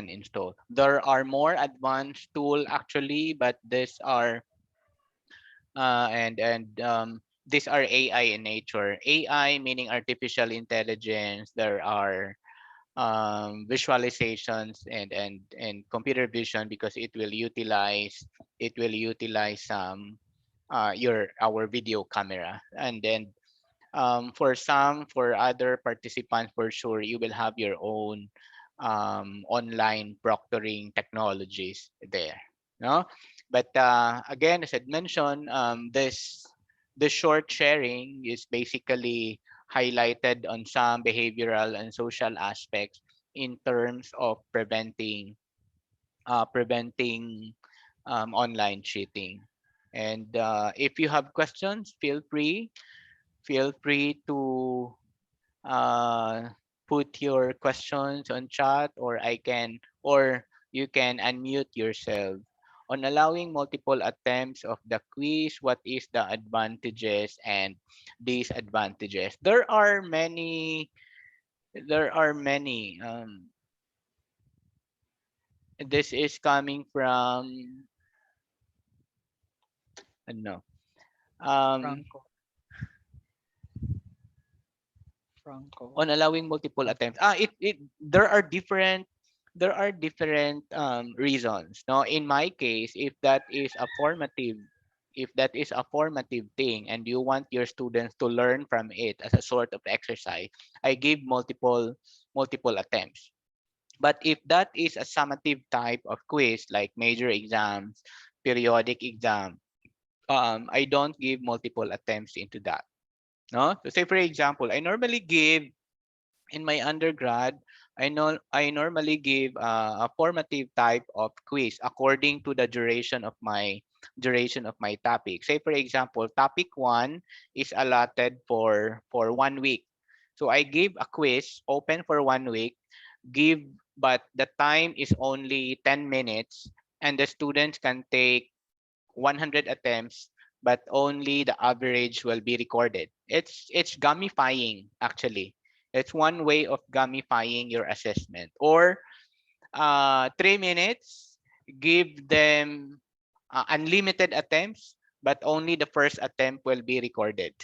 B: install. There are more advanced tool actually, but these are these are AI in nature. AI meaning artificial intelligence. There are visualizations and computer vision because it will utilize your our video camera. And then for other participants, for sure you will have your own online proctoring technologies there, no? But again, as I mentioned, this short sharing is basically highlighted on some behavioral and social aspects in terms of preventing online cheating. And if you have questions, feel free to uh, put your questions on chat, or you can unmute yourself. On allowing multiple attempts of the quiz, what is the advantages and disadvantages? There are many. This is coming from no. Um,
C: Franco. Franco.
B: on allowing multiple attempts. It there are different reasons. Now, in my case, if that is a formative thing and you want your students to learn from it as a sort of exercise, I give multiple attempts. But if that is a summative type of quiz like major exams, periodic exam, I don't give multiple attempts into that. No, so say for example, I normally give in my undergrad, I normally give a formative type of quiz according to the duration of my topic. Say for example, topic 1 is allotted for 1 week. So I give a quiz open for 1 week, give but the time is only 10 minutes, and the students can take 100 attempts, but only the average will be recorded. It's gamifying actually. It's one way of gamifying your assessment. Or 3 minutes, give them unlimited attempts, but only the first attempt will be recorded.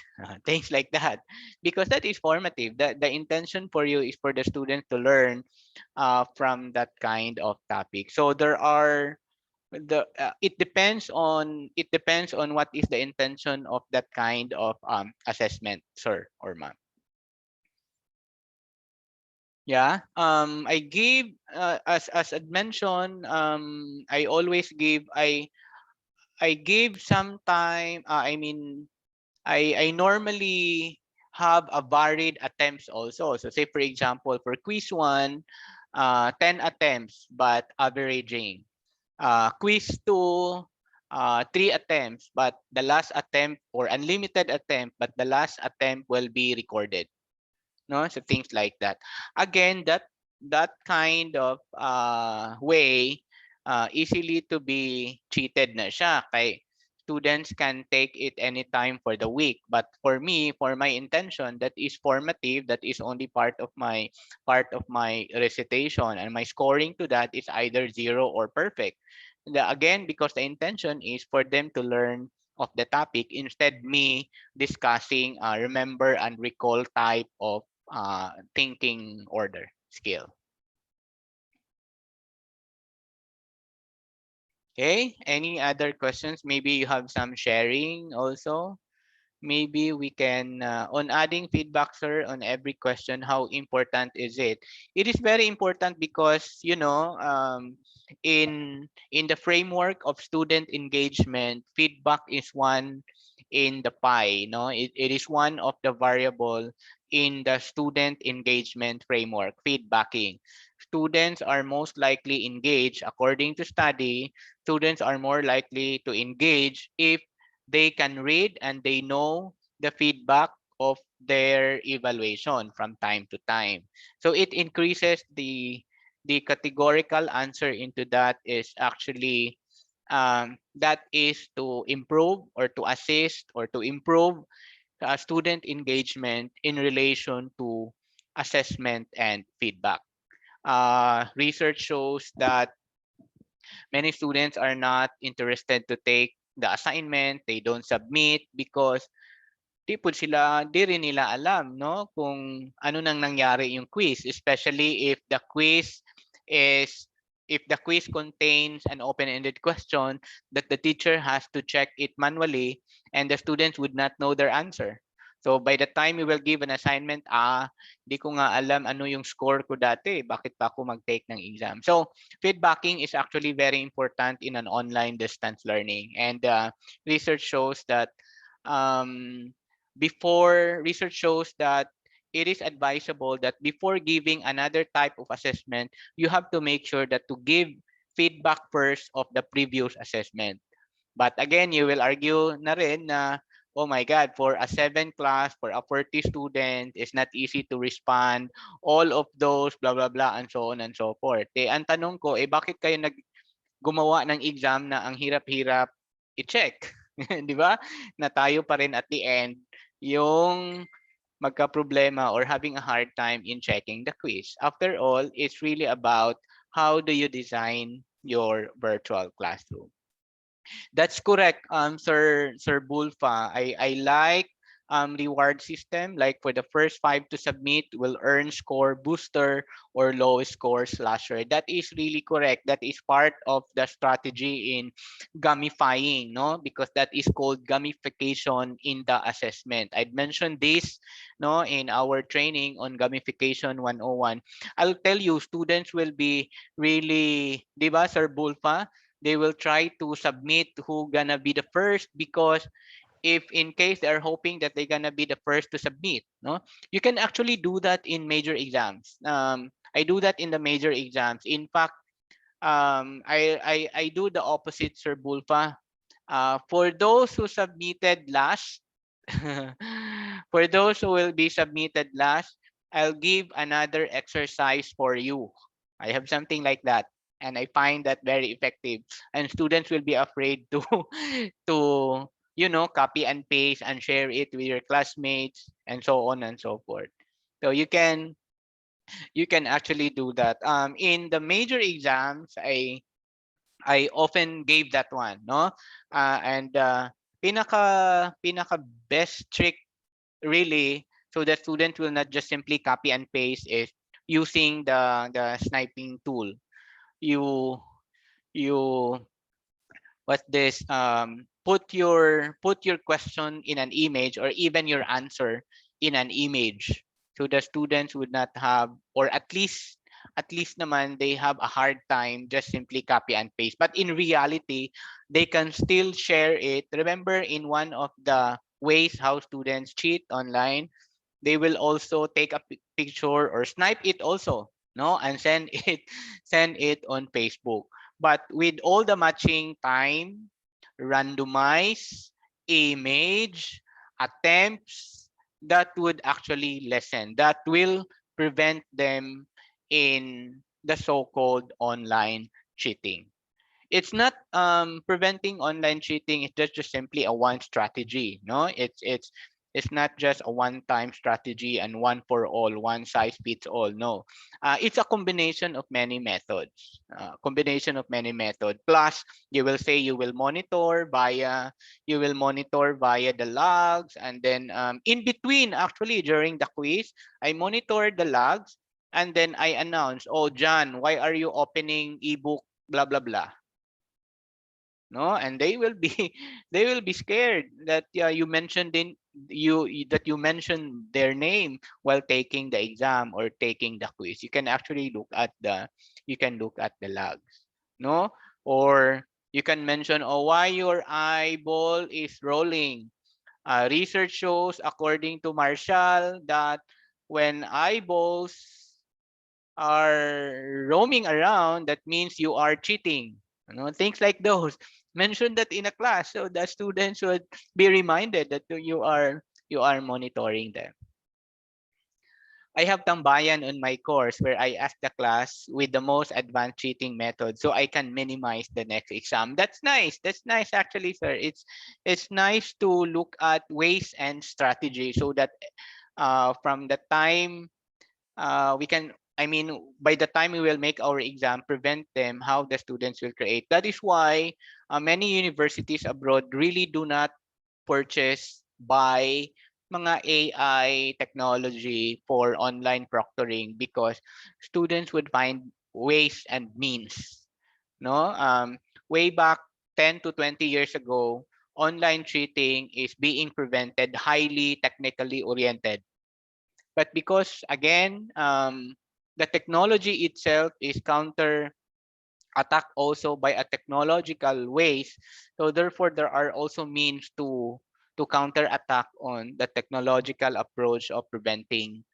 B: Things like that, because that is formative. The intention for you is for the student to learn from that kind of topic. So there are it depends on what is the intention of that kind of assessment, sir or ma'am. Yeah. I give as I mentioned, I always give I give some time. I normally have a varied attempts also. So say for example for quiz one, 10 attempts but averaging. Quiz two, 3 attempts, but the last attempt, or unlimited attempt, but the last attempt will be recorded. No, so things like that. Again, that kind of way, easily to be cheated na siya. Kay students can take it anytime for the week. But for me, for my intention, that is formative. That is only part of my recitation, and my scoring to that is either 0 or perfect. Again, because the intention is for them to learn of the topic, instead me discussing remember and recall type of thinking order skill. Okay, any other questions? Maybe you have some sharing also. Maybe we can on adding feedback, sir, on every question. How important is it? It is very important because in the framework of student engagement, feedback is one in the pie. No, it is one of the variable in the student engagement framework. Feedbacking, students are most likely engaged. According to study, students are more likely to engage if they can read and they know the feedback of their evaluation from time to time. So it increases the categorical answer into that is actually that is to improve or to assist or to improve student engagement in relation to assessment and feedback. Research shows that many students are not interested to take the assignment. They don't submit because di po sila, di rin nila alam, no, kung ano nang nangyari yung quiz, especially is if the quiz contains an open-ended question that the teacher has to check it manually and the students would not know their answer. So by the time you will give an assignment, di ko nga alam ano yung score ko dati, bakit pa ako mag-take ng exam. So feedbacking is actually very important in an online distance learning, and research shows that um, research shows that it is advisable that before giving another type of assessment, you have to make sure that to give feedback first of the previous assessment. But again, you will argue na rin na, oh my God, for a 7 class, for a 40 student, it's not easy to respond. All of those, blah, blah, blah, and so on and so forth. Ang tanong ko, bakit kayo gumawa ng exam na ang hirap-hirap i-check? Di ba? Na tayo pa rin at the end, yung magka-problema or having a hard time in checking the quiz. After all, it's really about how do you design your virtual classroom. That's correct, Sir Bulfa. I like reward system. Like for the first 5 to submit, will earn score booster or low score slasher. That is really correct. That is part of the strategy in gamifying, no? Because that is called gamification in the assessment. I'd mentioned this, no, in our training on gamification 101. I'll tell you, students will be really, di ba, Sir Bulfa? They will try to submit who gonna be the first, because if in case they're hoping that they're gonna be the first to submit, no, you can actually do that in major exams. I do that in the major exams. In fact, I do the opposite, Sir Bulfa. For those who submitted last, for those who will be submitted last, I'll give another exercise for you. I have something like that. and I find that very effective. And students will be afraid to to copy and paste and share it with your classmates and so on and so forth. So you can actually do that. In the major exams, I often gave that one, no? And pinaka best trick really, so that students will not just simply copy and paste, is using the sniping tool. You you What's this? Put your question in an image, or even your answer in an image, so the students would not have, or at least naman they have a hard time just simply copy and paste. But in reality, they can still share it. Remember, in one of the ways how students cheat online, they will also take a picture or snipe it also, no, and send it send it on Facebook. But with all the matching time, randomize, image, attempts, that would actually lessen, that will prevent them in the so-called online cheating. It's not preventing online cheating. It's just simply a one strategy, no. It's not just a one time strategy and one for all, one size fits all, no. It's a combination of many methods, plus you will monitor via the logs. And then in between, actually, during the quiz, I monitor the logs, and then I announce, oh John, why are you opening ebook blah blah blah, no. And they will be they will be scared that, yeah, you mentioned their name while taking the exam or taking the quiz. You can look at the logs, no. Or you can mention, oh, why your eyeball is rolling. Research shows, according to Marshall, that when eyeballs are roaming around, that means you are cheating. Things like those. Mention that in a class, so the students should be reminded that you are monitoring them. I have tambayan on my course where I ask the class with the most advanced cheating method so I can minimize the next exam. That's nice. That's nice, actually, sir. It's nice to look at ways and strategy, so that from the time we can I mean by the time we will make our exam, prevent them how the students will create. That is why many universities abroad really do not purchase, buy mga AI technology for online proctoring, because students would find ways and means, no. Way back 10 to 20 years ago, online cheating is being prevented, highly technically oriented. But because, again, the technology itself is counter attack also by a technological ways, so therefore there are also means to counter attack on the technological approach of preventing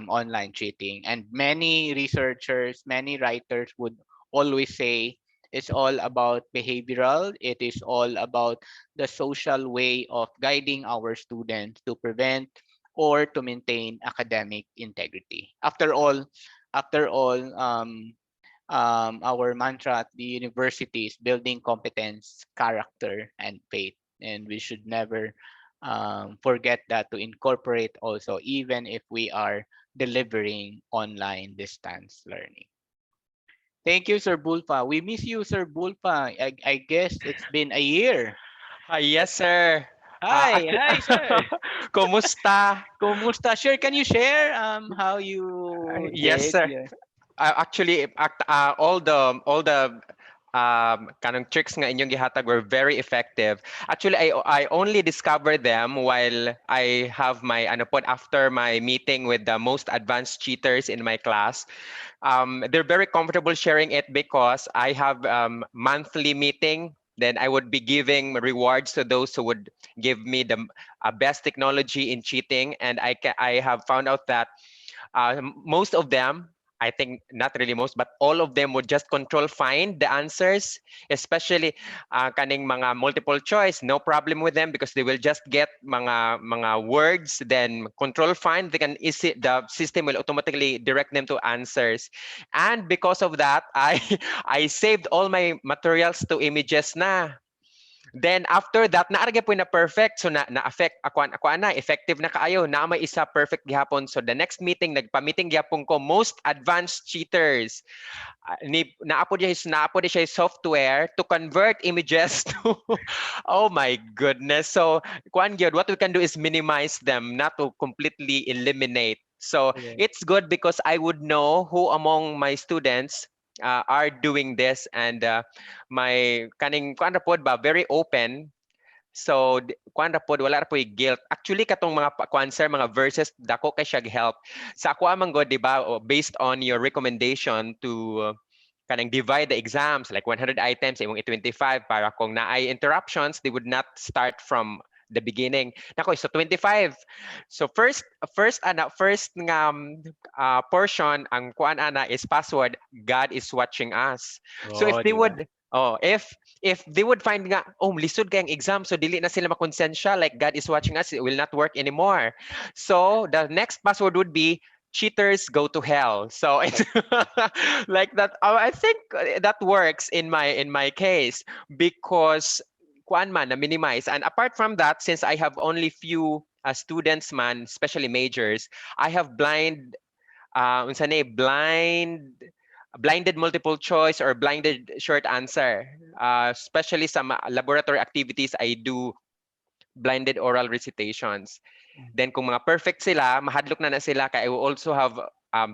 B: online cheating. And many researchers, many writers would always say it's all about behavioral. It is all about the social way of guiding our students to prevent or to maintain academic integrity. After all, our mantra at the university is building competence, character, and faith. And we should never forget that, to incorporate also, even if we are delivering online distance learning. Thank you, Sir Bulfa. We miss you, Sir Bulfa. I guess it's been a year.
D: Yes, sir.
B: Hi,
D: Actu
B: hi, sir.
D: Kumusta?
B: Kumusta? Sure, can you share how you
D: Yes,
B: did?
D: sir.
B: Yeah.
D: Actually, all the kind of tricks nga inyong gihatag were very effective. Actually, I only discovered them while I have my ano po, after my meeting with the most advanced cheaters in my class. They're very comfortable sharing it because I have monthly meeting. Then I would be giving rewards to those who would give me the best technology in cheating, and I have found out that most of them I think not really most, but all of them would just control find the answers, especially kaning mga multiple choice. No problem with them because they will just get mga words, then control find. They can easy, the system will automatically direct them to answers, and because of that, I I saved all my materials to images na. Then after that, naarga po na perfect. So na-affect, ako na, effective na kaayo. Na may isa perfect gihapon. So the next meeting, nagpa-meeting gihapon ko, most advanced cheaters. Naapo di siya software to convert images to, oh my goodness. So, kuan gyud, what we can do is minimize them, not to completely eliminate. So
C: Correct.
D: it's good because I would know who among my students are doing this, and my kaning kuan ra pod ba very open. So kuan ra pod wala ra po'y guilt. Actually katong mga kuan sir, mga verses dako kay siya help. Sa ako amang god, di ba, based on your recommendation to kanang divide the exams like 100 items imong 25 para kung naay interruptions they would not start from the beginning. Nako, so 25. So first nga portion ang kuan ana is password, God is watching us. So if
B: Oh,
D: they
B: di ba?
D: would if they would find nga, oh, lisod kayang exam, so dili na sila makonsensya, like God is watching us, it will not work anymore. So the next password would be cheaters go to hell. So it's like that. I think that works in my case because kuan man na minimize. And apart from that, since I have only few students man, especially majors, I have unsa ni, blinded multiple choice or blinded short answer. Especially some laboratory activities, I do blinded oral recitations. Then kung mga perfect sila, mahadlok na sila, kaya I will also have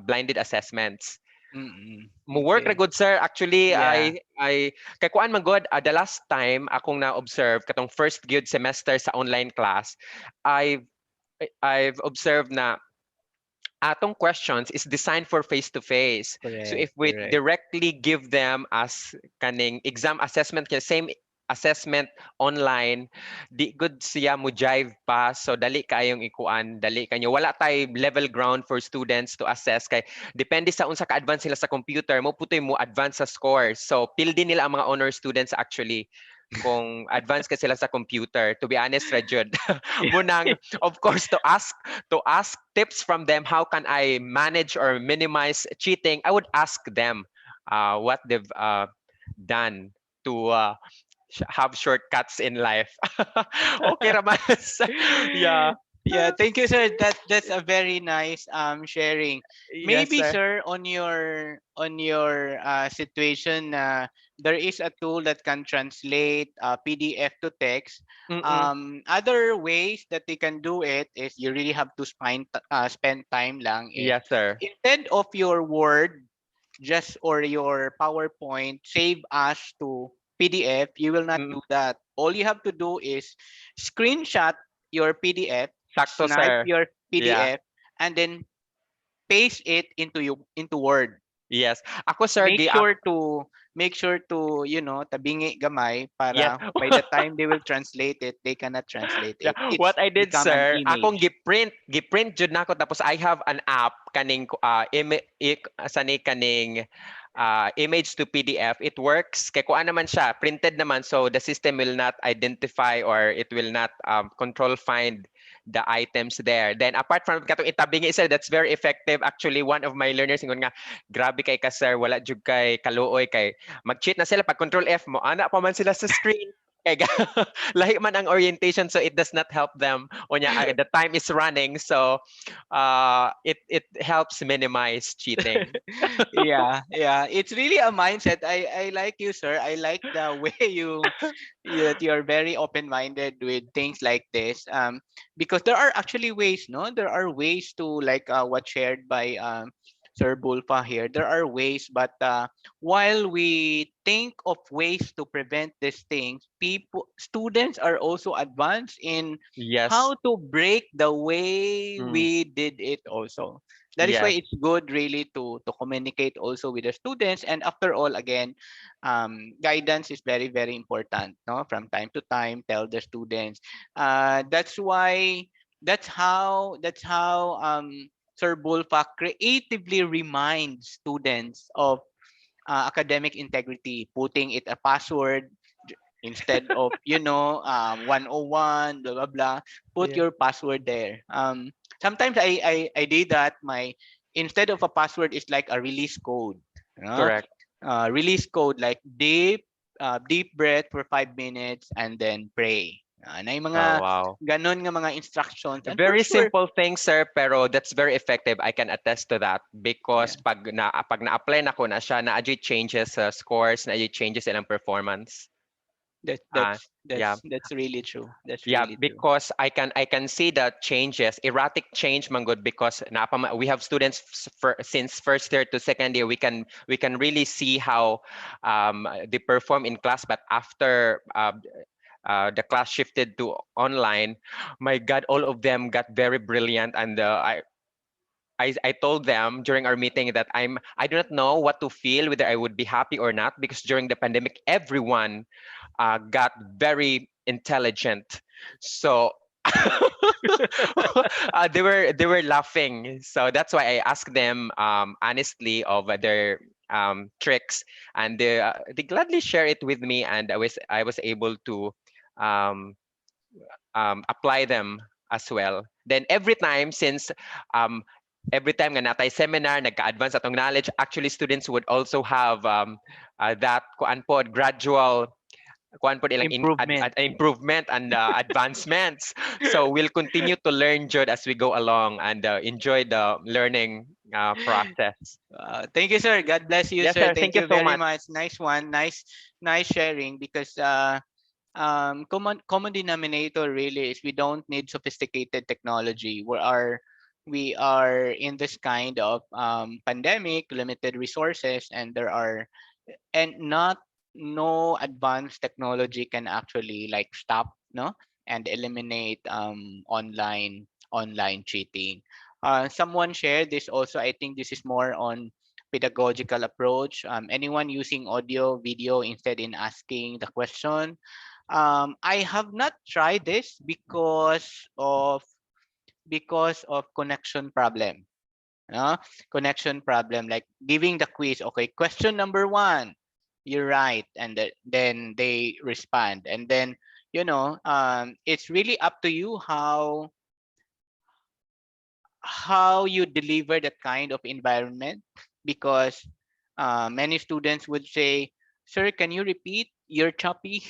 D: blinded assessments.
B: Mm-mm.
D: Mo work ra
B: Okay.
D: good sir. Actually,
B: Yeah.
D: I kay kuan man god, the last time akong na-observe katong first gyud semester sa online class, I've observed na atong questions is designed for face to face. So
B: Correct.
D: if we
B: Correct.
D: directly give them as kaning exam assessment, kaya same assessment online, di good siya mo jive pa. So dali kayong ikuan, dali kanyo. Wala tay level ground for students to assess kay depende sa unsa ka-advance sila sa computer, mo putoy mo advance sa scores. So pildi nila ang mga honor students actually kung advance ka sila sa computer. To be honest, Rajud, munang of course to ask tips from them, how can I manage or minimize cheating, I would ask them what they've done to have shortcuts in life. Okay, Ramas. Yeah.
B: Yeah, thank you, sir. That's a very nice sharing.
D: Yes,
B: Maybe,
D: sir.
B: sir, on your situation, there is a tool that can translate PDF to text.
D: Mm-mm.
B: Other ways that they can do it is you really have to spend time lang. Is
D: Yes, sir.
B: instead of your Word, just or your PowerPoint, save as to PDF. You will not
D: Mm,
B: do that. All you have to do is screenshot your PDF,
D: sakto,
B: snipe
D: sir.
B: your
D: Yeah.
B: PDF, and then paste it into Word.
D: Yes. Ako, sir,
B: Make sure to tabingi gamay
D: yes.
B: para by the time they will translate it, they cannot translate
D: Yeah,
B: it. It's
D: what I did,
B: become an
D: sir, akong
B: image.
D: giprint jud nako, tapos I have an app kaning kaning image to PDF. It works kay kuan naman siya, printed naman, so the system will not identify or it will not control find the items there. Then apart from katong itabingi, sir, that's very effective. Actually, one of my learners ingon nga, grabe kay ka sir, wala jud kay kaluoy kay mag-cheat na sila pag control F mo, ana pa man sila sa screen. Kay lahi man ang orientation, so it does not help them onya the time is running, so it helps minimize cheating.
B: Yeah, it's really a mindset. I like you, sir. I like the way that you're very open-minded with things like this. Because there are actually ways, no, there are ways to, like what shared by Sir Bulfa here. There are ways, but while we think of ways to prevent these things, students are also advanced in
D: Yes.
B: how to break the way
D: Mm,
B: we did it also. That is why
D: yes.
B: it's good really to communicate also with the students. And after all, again, guidance is very, very important, no, from time to time tell the students. That's why that's how Sir Bulfa creatively reminds students of academic integrity, putting it a password instead of 101 blah blah blah. Put
C: Yeah.
B: your password there. Sometimes I did that. My instead of a password is like a release code. Uh,
D: Correct.
B: Release code like deep breath for 5 minutes and then pray. Na yung
D: Oh,
B: mga
D: wow.
B: ganon nga mga instructions, and for
D: Very
B: sure
D: simple thing, sir, pero that's very effective. I can attest to that
B: yeah,
D: because pag na-apply na ko na siya, na-adjust changes sa scores, na-adjust changes ilang performance.
B: that
D: Ah,
B: that's
D: yeah.
B: that's really true. That's
D: Yeah,
B: really true.
D: because I can see the changes, erratic change man good because we have students since first year to second year. We can really see how they perform in class, but after the class shifted to online, my God, all of them got very brilliant, and I told them during our meeting that I do not know what to feel, whether I would be happy or not, because during the pandemic, everyone got very intelligent. So they were laughing. So that's why I asked them honestly of their tricks, and they gladly share it with me, and I was able to um, apply them as well. Then um, every time nga natay seminar, nagka-advance atong knowledge, actually students would also have that kuan pod gradual kuan pod ilang
C: Improvement.
D: improvement and advancements. So we'll continue to learn Jud as we go along and enjoy the learning process.
B: Thank you, sir. God bless you,
D: Yes,
B: sir.
D: sir.
B: Thank
D: Thank you
B: you
D: so
B: very
D: much.
B: much. Nice one. Nice sharing because common denominator really is we don't need sophisticated technology. We are in this kind of pandemic, limited resources, and there are and not no advanced technology can actually like stop no and eliminate online cheating. Someone shared this also. I think this is more on pedagogical approach. Anyone using audio video instead in asking the question. I have not tried this because of connection problem. Connection problem, like giving the quiz. Okay, question number one, you're right, and then they respond, and then it's really up to you how you deliver that kind of environment, because many students would say, "Sir, can you repeat? You're choppy."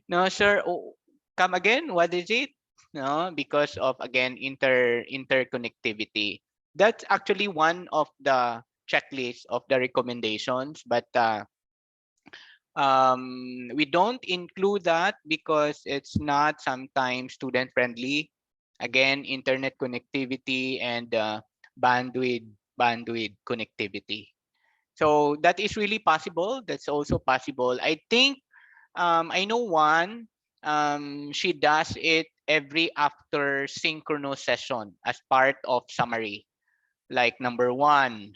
B: No, sir. Oh, come again. What is it? No, because of again interconnectivity. That's actually one of the checklists of the recommendations, but we don't include that because it's not sometimes student friendly. Again, internet connectivity and bandwidth connectivity. So that is really possible. That's also possible. I think I know one. She does it every after synchronous session as part of summary. Like number one.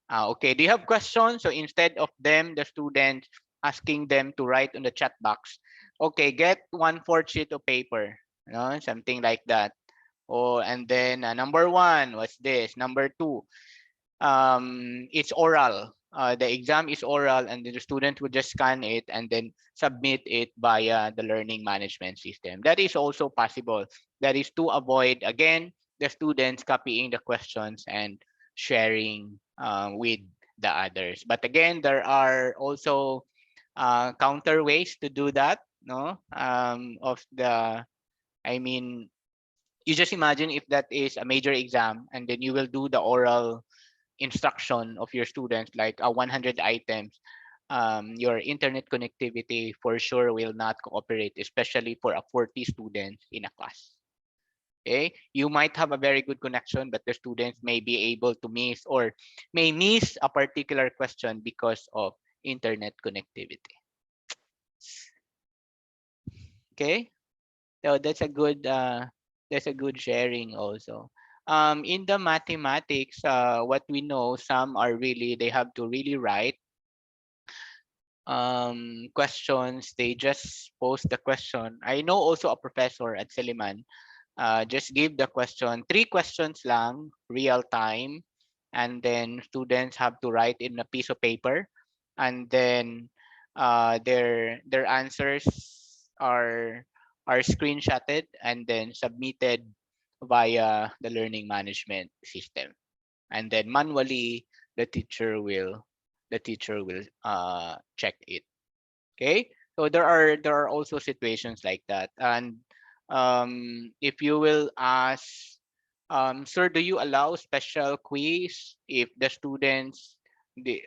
B: Okay, do you have questions? So instead of the students asking them to write on the chat box, okay, get 1/4 sheet of paper, something like that. Oh, and then number one was this. Number two, it's oral. The exam is oral, and then the student would just scan it and then submit it via the learning management system. That is also possible. That is to avoid again the students copying the questions and sharing with the others. But again, there are also counter ways to do that. No, of the I mean, you just imagine if that is a major exam, and then you will do the oral instruction of your students like 100 items. Your internet connectivity for sure will not cooperate, especially for a 40 students in a class. Okay, you might have a very good connection, but the students may be able to miss or may miss a particular question because of internet connectivity. Okay, so that's a good sharing also. In the mathematics, what we know, some are really they have to really write questions. They just post the question. I know also a professor at Seliman. just give the question, 3 questions lang, real time, and then students have to write in a piece of paper, and then their answers are are screenshotted and then submitted via the learning management system, and then manually the teacher will check it. Okay, so there are also situations like that. And if you will ask, sir, do you allow special quiz if the students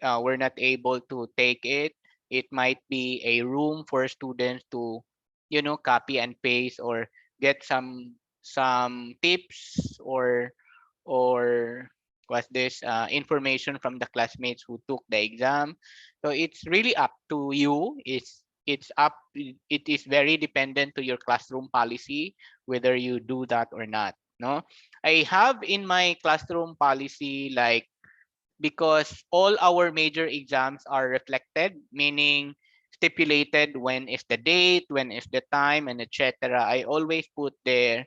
B: were not able to take it? It might be a room for students to, copy and paste or get some tips or was this information from the classmates who took the exam. So it's really up to you. It is very dependent to your classroom policy whether you do that or not. No, I have in my classroom policy, like, because all our major exams are reflected, meaning stipulated when is the date, when is the time, and etc. I always put there,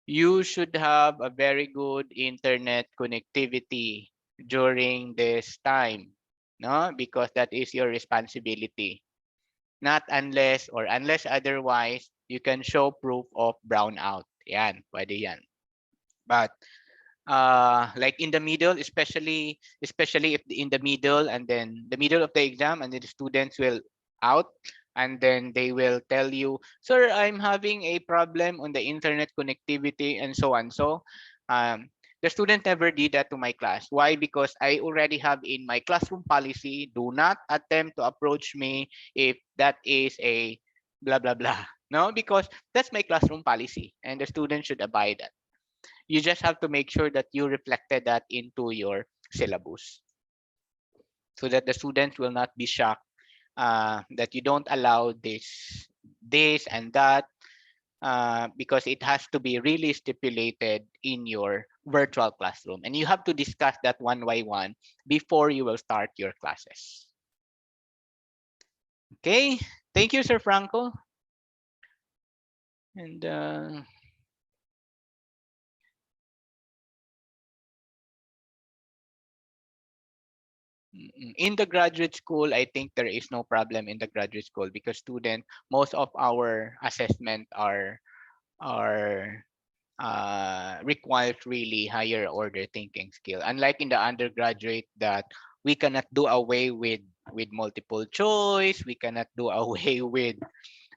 B: you should have a very good internet connectivity during this time, no, because that is your responsibility. Not unless otherwise you can show proof of brownout. Yan, pwede yan. But like in the middle, especially if in the middle, and then the middle of the exam, and then the students will out, and then they will tell you, sir, I'm having a problem on the internet connectivity, and so on. So the student never did that to my class. Why? Because I already have in my classroom policy, do not attempt to approach me if that is a blah blah blah. No, because that's my classroom policy and the student should abide that. You just have to make sure that you reflected that into your syllabus so that the students will not be shocked that you don't allow this and that, because it has to be really stipulated in your virtual classroom, and you have to discuss that one by one before you will start your classes. Okay, thank you, Sir Franco. And in the graduate school, I think there is no problem in the graduate school because most of our assessment are requires really higher order thinking skill. Unlike in the undergraduate, that we cannot do away with multiple choice, we cannot do away with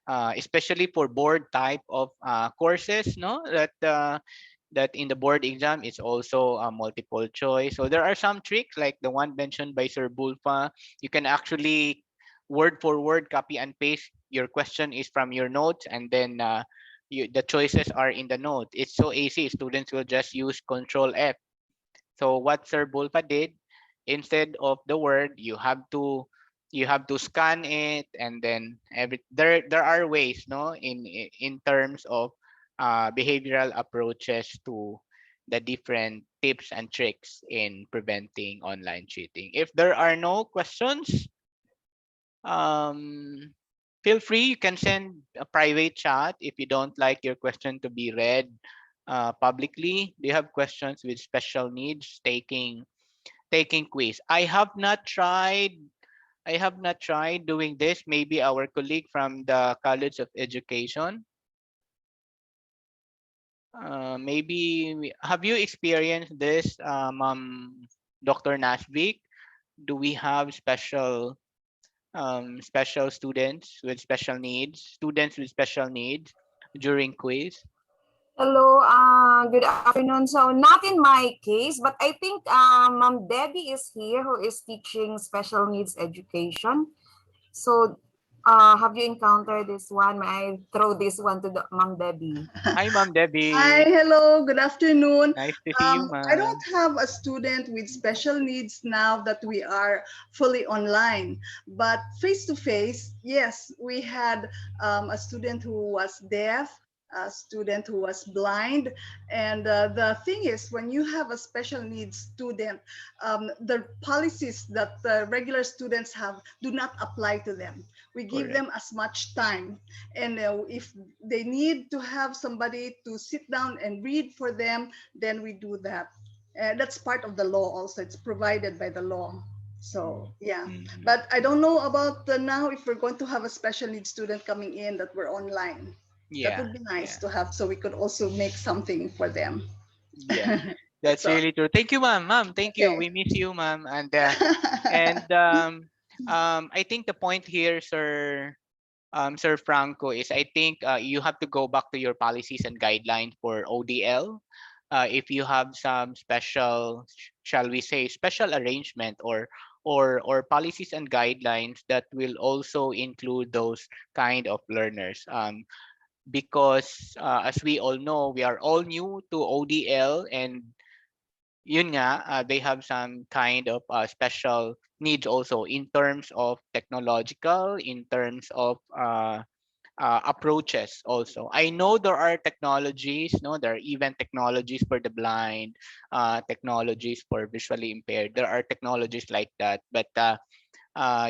B: especially for board type of courses, no, that in the board exam it's also a multiple choice. So there are some tricks like the one mentioned by Sir Bulfa. You can actually word for word copy and paste. Your question is from your notes, and then the choices are in the note. It's so easy. Students will just use Control F. So what Sir Bulfa did, instead of the word, you have to scan it, and then there are ways, no, in terms of behavioral approaches to the different tips and tricks in preventing online cheating. If there are no questions, feel free. You can send a private chat if you don't like your question to be read publicly. Do you have questions with special needs taking quiz? I have not tried doing this. Maybe our colleague from the College of Education. Have you experienced this, Dr. Nashvik? Do we have special students with special needs, during quiz?
E: Hello, good afternoon. So not in my case, but I think Ma'am Debbie is here who is teaching special needs education. So have you encountered this one? May I throw this one to Ma'am Debbie?
B: Hi, Ma'am Debbie.
F: Hi, hello, good afternoon.
B: Nice to see you, ma'am.
F: I don't have a student with special needs now that we are fully online, but face to face, yes, we had a student who was deaf student who was blind. And the thing is, when you have a special needs student, the policies that the regular students have do not apply to them. We give
B: Correct.
F: them as much time. And if they need to have somebody to sit down and read for them, then we do that. That's part of the law also. It's provided by the law. So yeah,
B: Mhm.
F: but I don't know about now if we're going to have a special needs student coming in that we're online. That
B: Yeah,
F: would be nice
B: yeah,
F: to have, so we could also make something for them.
B: yeah.
F: That's
B: That's
F: all.
B: really true. Thank you, ma'am. Ma'am, thank you.
F: Okay.
B: We miss you, ma'am. And I think the point here, Sir Franco, is I think you have to go back to your policies and guidelines for ODL. If you have some special, shall we say, special arrangement or policies and guidelines that will also include those kind of learners. Because as we all know, we are all new to ODL, and yun nga, they have some kind of special needs also in terms of technological, in terms of approaches also. I know there are technologies, no, there are even technologies for the blind, technologies for visually impaired. There are technologies like that, but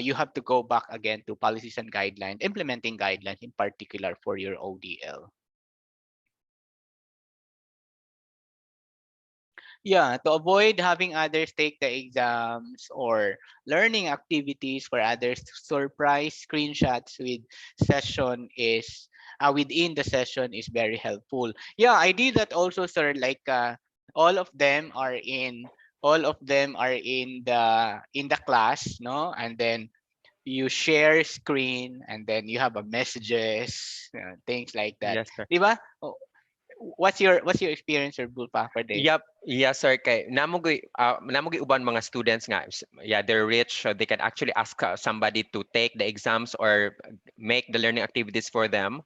B: you have to go back again to policies and guidelines, implementing guidelines in particular for your ODL. Yeah, to avoid having others take the exams or learning activities for others to surprise screenshots with session is within the session is very helpful. Yeah, I did that also, sir. Like all of them are in in the class, no, and then you share screen and then you have a messages, things like that.
D: Yes, sir.
B: Diba? What's your experience or Bulpa for this?
D: Yep. Yes, sir. Kay namogi uban mga students nga. Yeah, they're rich, so they can actually ask somebody to take the exams or make the learning activities for them.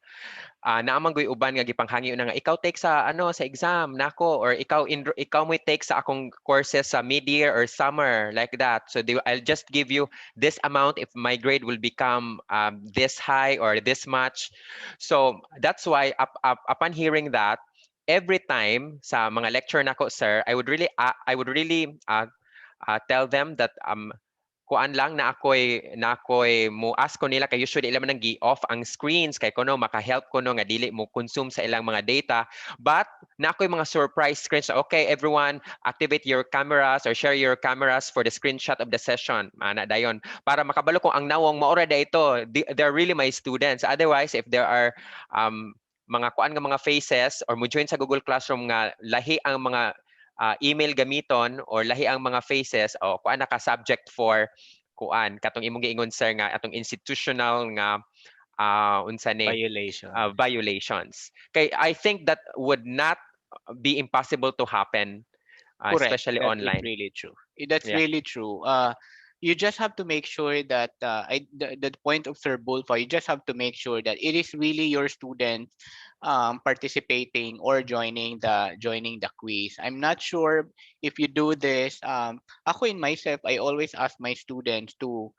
D: Naamang uban nga gipanghangi na nga ikaw take sa ano sa exam nako, or ikaw mo take sa akong courses sa mid-year or summer, like that. So I'll just give you this amount if my grade will become this high or this much. So that's why upon hearing that, every time sa mga lecture nako, sir, I would really tell them that kuan lang na ako'y mo ask ko nila kay usually ilang man gi-off ang screens kay kuno maka-help ko no nga dili mo consume sa ilang mga data, but na ako'y mga surprise screens. Okay, everyone, activate your cameras or share your cameras for the screenshot of the session, ana dayon, para makabalo ko ang nawong maora da ito. They're really my students. Otherwise, if there are mga kuan nga mga faces or mo join sa Google Classroom nga lahi ang mga email gamiton or lahi ang mga faces, o kuan naka subject for kuan katong imong giingon, sir, nga atong institutional nga unsa ni
B: Violation.
D: violations. Kay I think that would not be impossible to happen,
B: Correct.
D: especially
B: That is
D: online.
B: really true. That's
D: Yeah.
B: really true. You just have to make sure that the point of Sir Bulfa, you just have to make sure that it is really your students participating or joining the quiz. I'm not sure if you do this. Ako in myself, I always ask my students to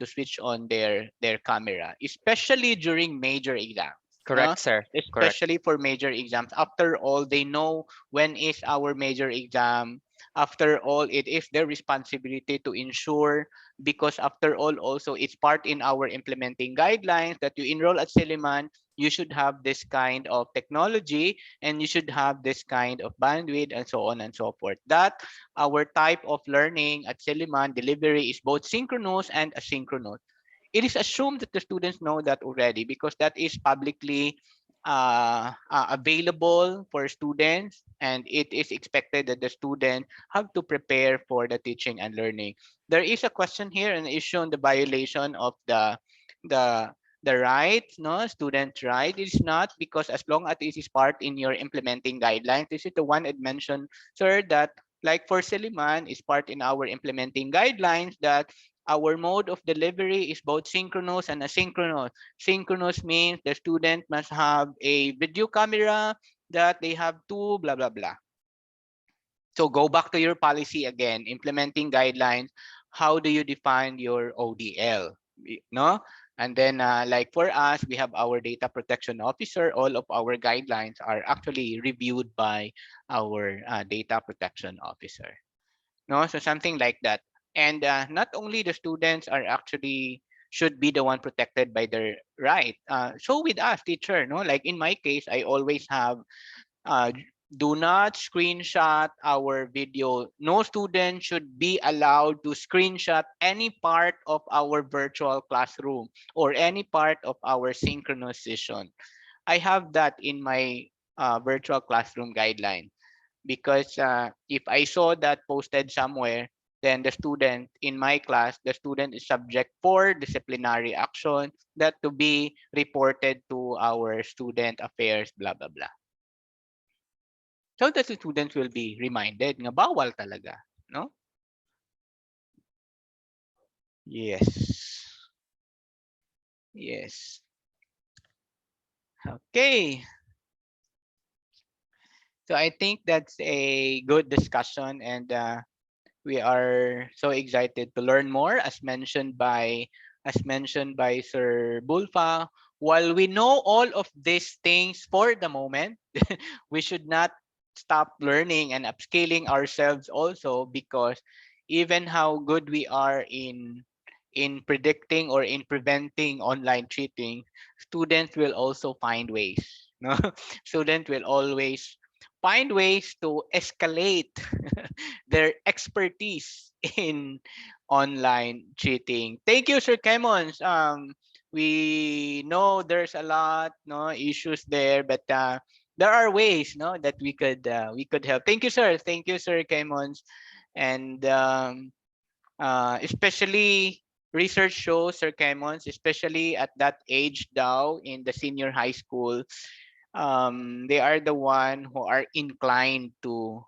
B: switch on their camera, especially during major exams. No?
D: Correct, sir. Correct.
B: Especially for major exams. After all, they know when is our major exam. After all, it is their responsibility to ensure, because after all, also it's part in our implementing guidelines that you enroll at Silliman, you should have this kind of technology and you should have this kind of bandwidth and so on and so forth. That our type of learning at Silliman delivery is both synchronous and asynchronous. It is assumed that the students know that already because that is publicly available for students, and it is expected that the student have to prepare for the teaching and learning. There is a question here and is shown the violation of the the right, no, student right. It is not, because as long as it is part in your implementing guidelines, this is the one I mentioned, sir, that like for Seliman is part in our implementing guidelines that our mode of delivery is both synchronous and asynchronous. Synchronous means the student must have a video camera, that they have to blah, blah, blah. So go back to your policy again, implementing guidelines. How do you define your ODL? No? And then like for us, we have our data protection officer. All of our guidelines are actually reviewed by our data protection officer. No, so something like that. And not only the students are actually should be the one protected by their right. So with us, teacher, no, like in my case, I always have uh, do not screenshot our video. No student should be allowed to screenshot any part of our virtual classroom or any part of our synchronous session. I have that in my virtual classroom guideline because if I saw that posted somewhere, then the student in my class, the student is subject for disciplinary action that to be reported to our student affairs, blah, blah, blah. So the students will be reminded nga bawal talaga, no? Yes. Yes. Okay. So I think that's a good discussion and we are so excited to learn more as mentioned by Sir Bulfa. While we know all of these things for the moment, we should not stop learning and upscaling ourselves also because even how good we are in predicting or in preventing online cheating, students will also find ways. No? Students will always find ways to escalate their expertise in online cheating. Thank you, Sir Kemons. We know there's a lot no issues there, but there are ways no that we could help. Thank you, sir. Thank you, Sir Kemons. And especially research shows, Sir Kemons, especially at that age now in the senior high school, they are the one who are inclined to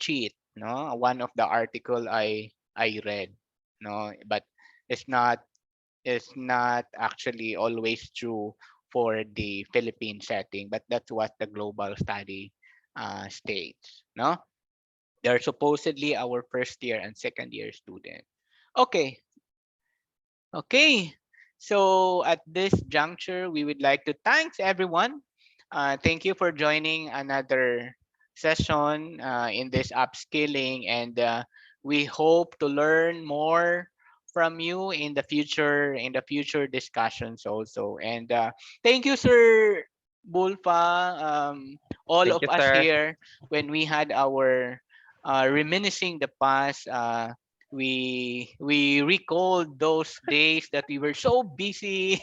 B: cheat. No, one of the article I read. No, but it's not it's not actually always true for the Philippine setting, but that's what the global study states. No, they're supposedly our first year and second year student. Okay, okay. So at this juncture, we would like to thank everyone. Thank you for joining another session in this upskilling, and we hope to learn more from you in the future discussions also. And thank you, Sir Bulfa. All
D: Thank
B: of
D: you,
B: us
D: sir.
B: here when we had our reminiscing the past. We recalled those days that we were so busy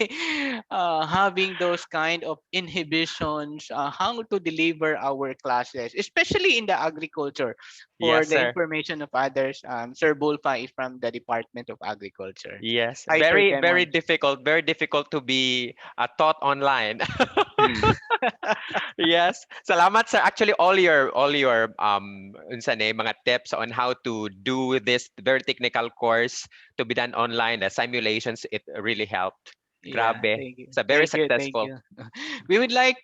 B: having those kind of inhibitions how to deliver our classes, especially in the agriculture. For
D: Yes,
B: the
D: sir.
B: information of others, Sir Bulfa is from the Department of Agriculture.
D: Yes,
B: Hi, Sir
D: very
B: Kemon.
D: difficult, very difficult to be taught online. Yes. Salamat sir. Actually all your unsa ni mga tips on how to do this very technical course to be done online, the simulations, it really helped.
B: Yeah,
D: Grabe.
B: thank you.
D: It's a very
B: Thank you. Thank
D: successful.
B: you. We would like,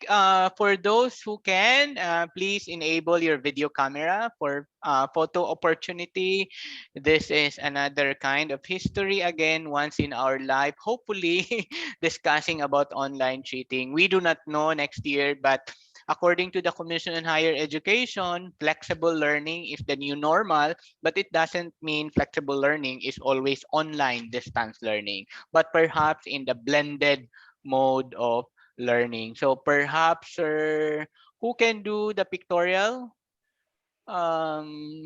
B: for those who can, please enable your video camera for photo opportunity. This is another kind of history again, once in our life, hopefully discussing about online cheating. We do not know next year, but according to the Commission on Higher Education, flexible learning is the new normal, but it doesn't mean flexible learning is always online distance learning, but perhaps in the blended mode of learning. So perhaps, sir, who can do the pictorial?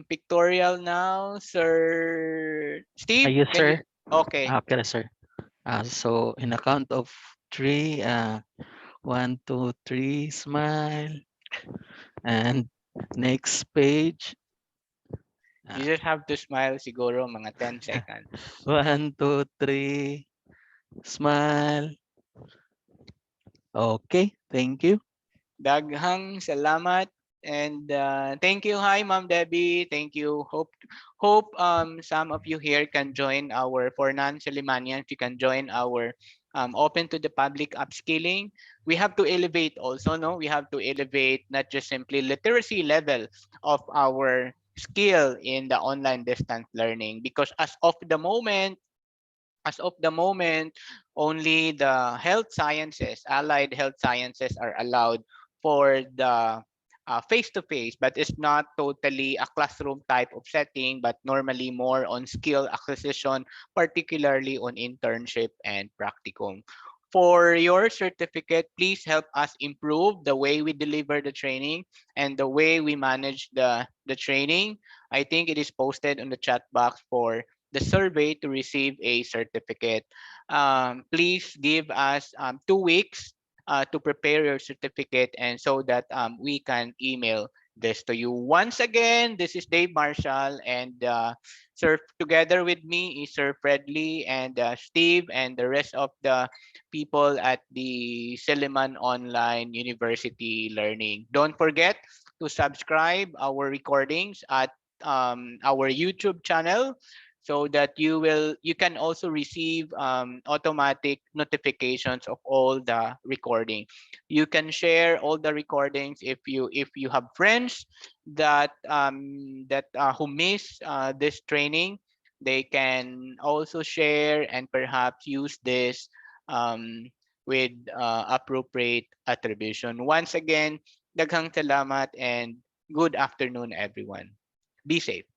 B: Pictorial now, Sir Steve.
G: Yes,
B: Can you?
G: sir.
B: Okay.
G: Okay, sir. So in a count of three, 1, 2, 3, smile. And next page.
B: You just have to smile siguro mga 10 seconds.
G: 1, 2, 3, smile. Okay, thank you.
B: Daghang salamat and thank you. Hi, Ma'am Debbie. Thank you. Hope some of you here can join our for non-Suleimanians. You can join our open to the public upskilling. We have to elevate also, no? We have to elevate not just simply literacy level of our skill in the online distance learning because as of the moment As of the moment, only the health sciences, allied health sciences are allowed for the face-to-face, but it's not totally a classroom type of setting, but normally more on skill acquisition, particularly on internship and practicum. For your certificate, please help us improve the way we deliver the training and the way we manage the training. I think it is posted on the chat box for the survey to receive a certificate. Please give us 2 weeks to prepare your certificate, and so that we can email this to you. Once again, this is Dave Marshall, and Sir, together with me is Sir Fredley and Steve and the rest of the people at the Silliman Online University Learning. Don't forget to subscribe our recordings at our YouTube channel, so that you can also receive automatic notifications of all the recording. You can share all the recordings if you have friends that who miss this training. They can also share and perhaps use this um, with appropriate attribution. Once again, daghang salamat and good afternoon, everyone. Be safe.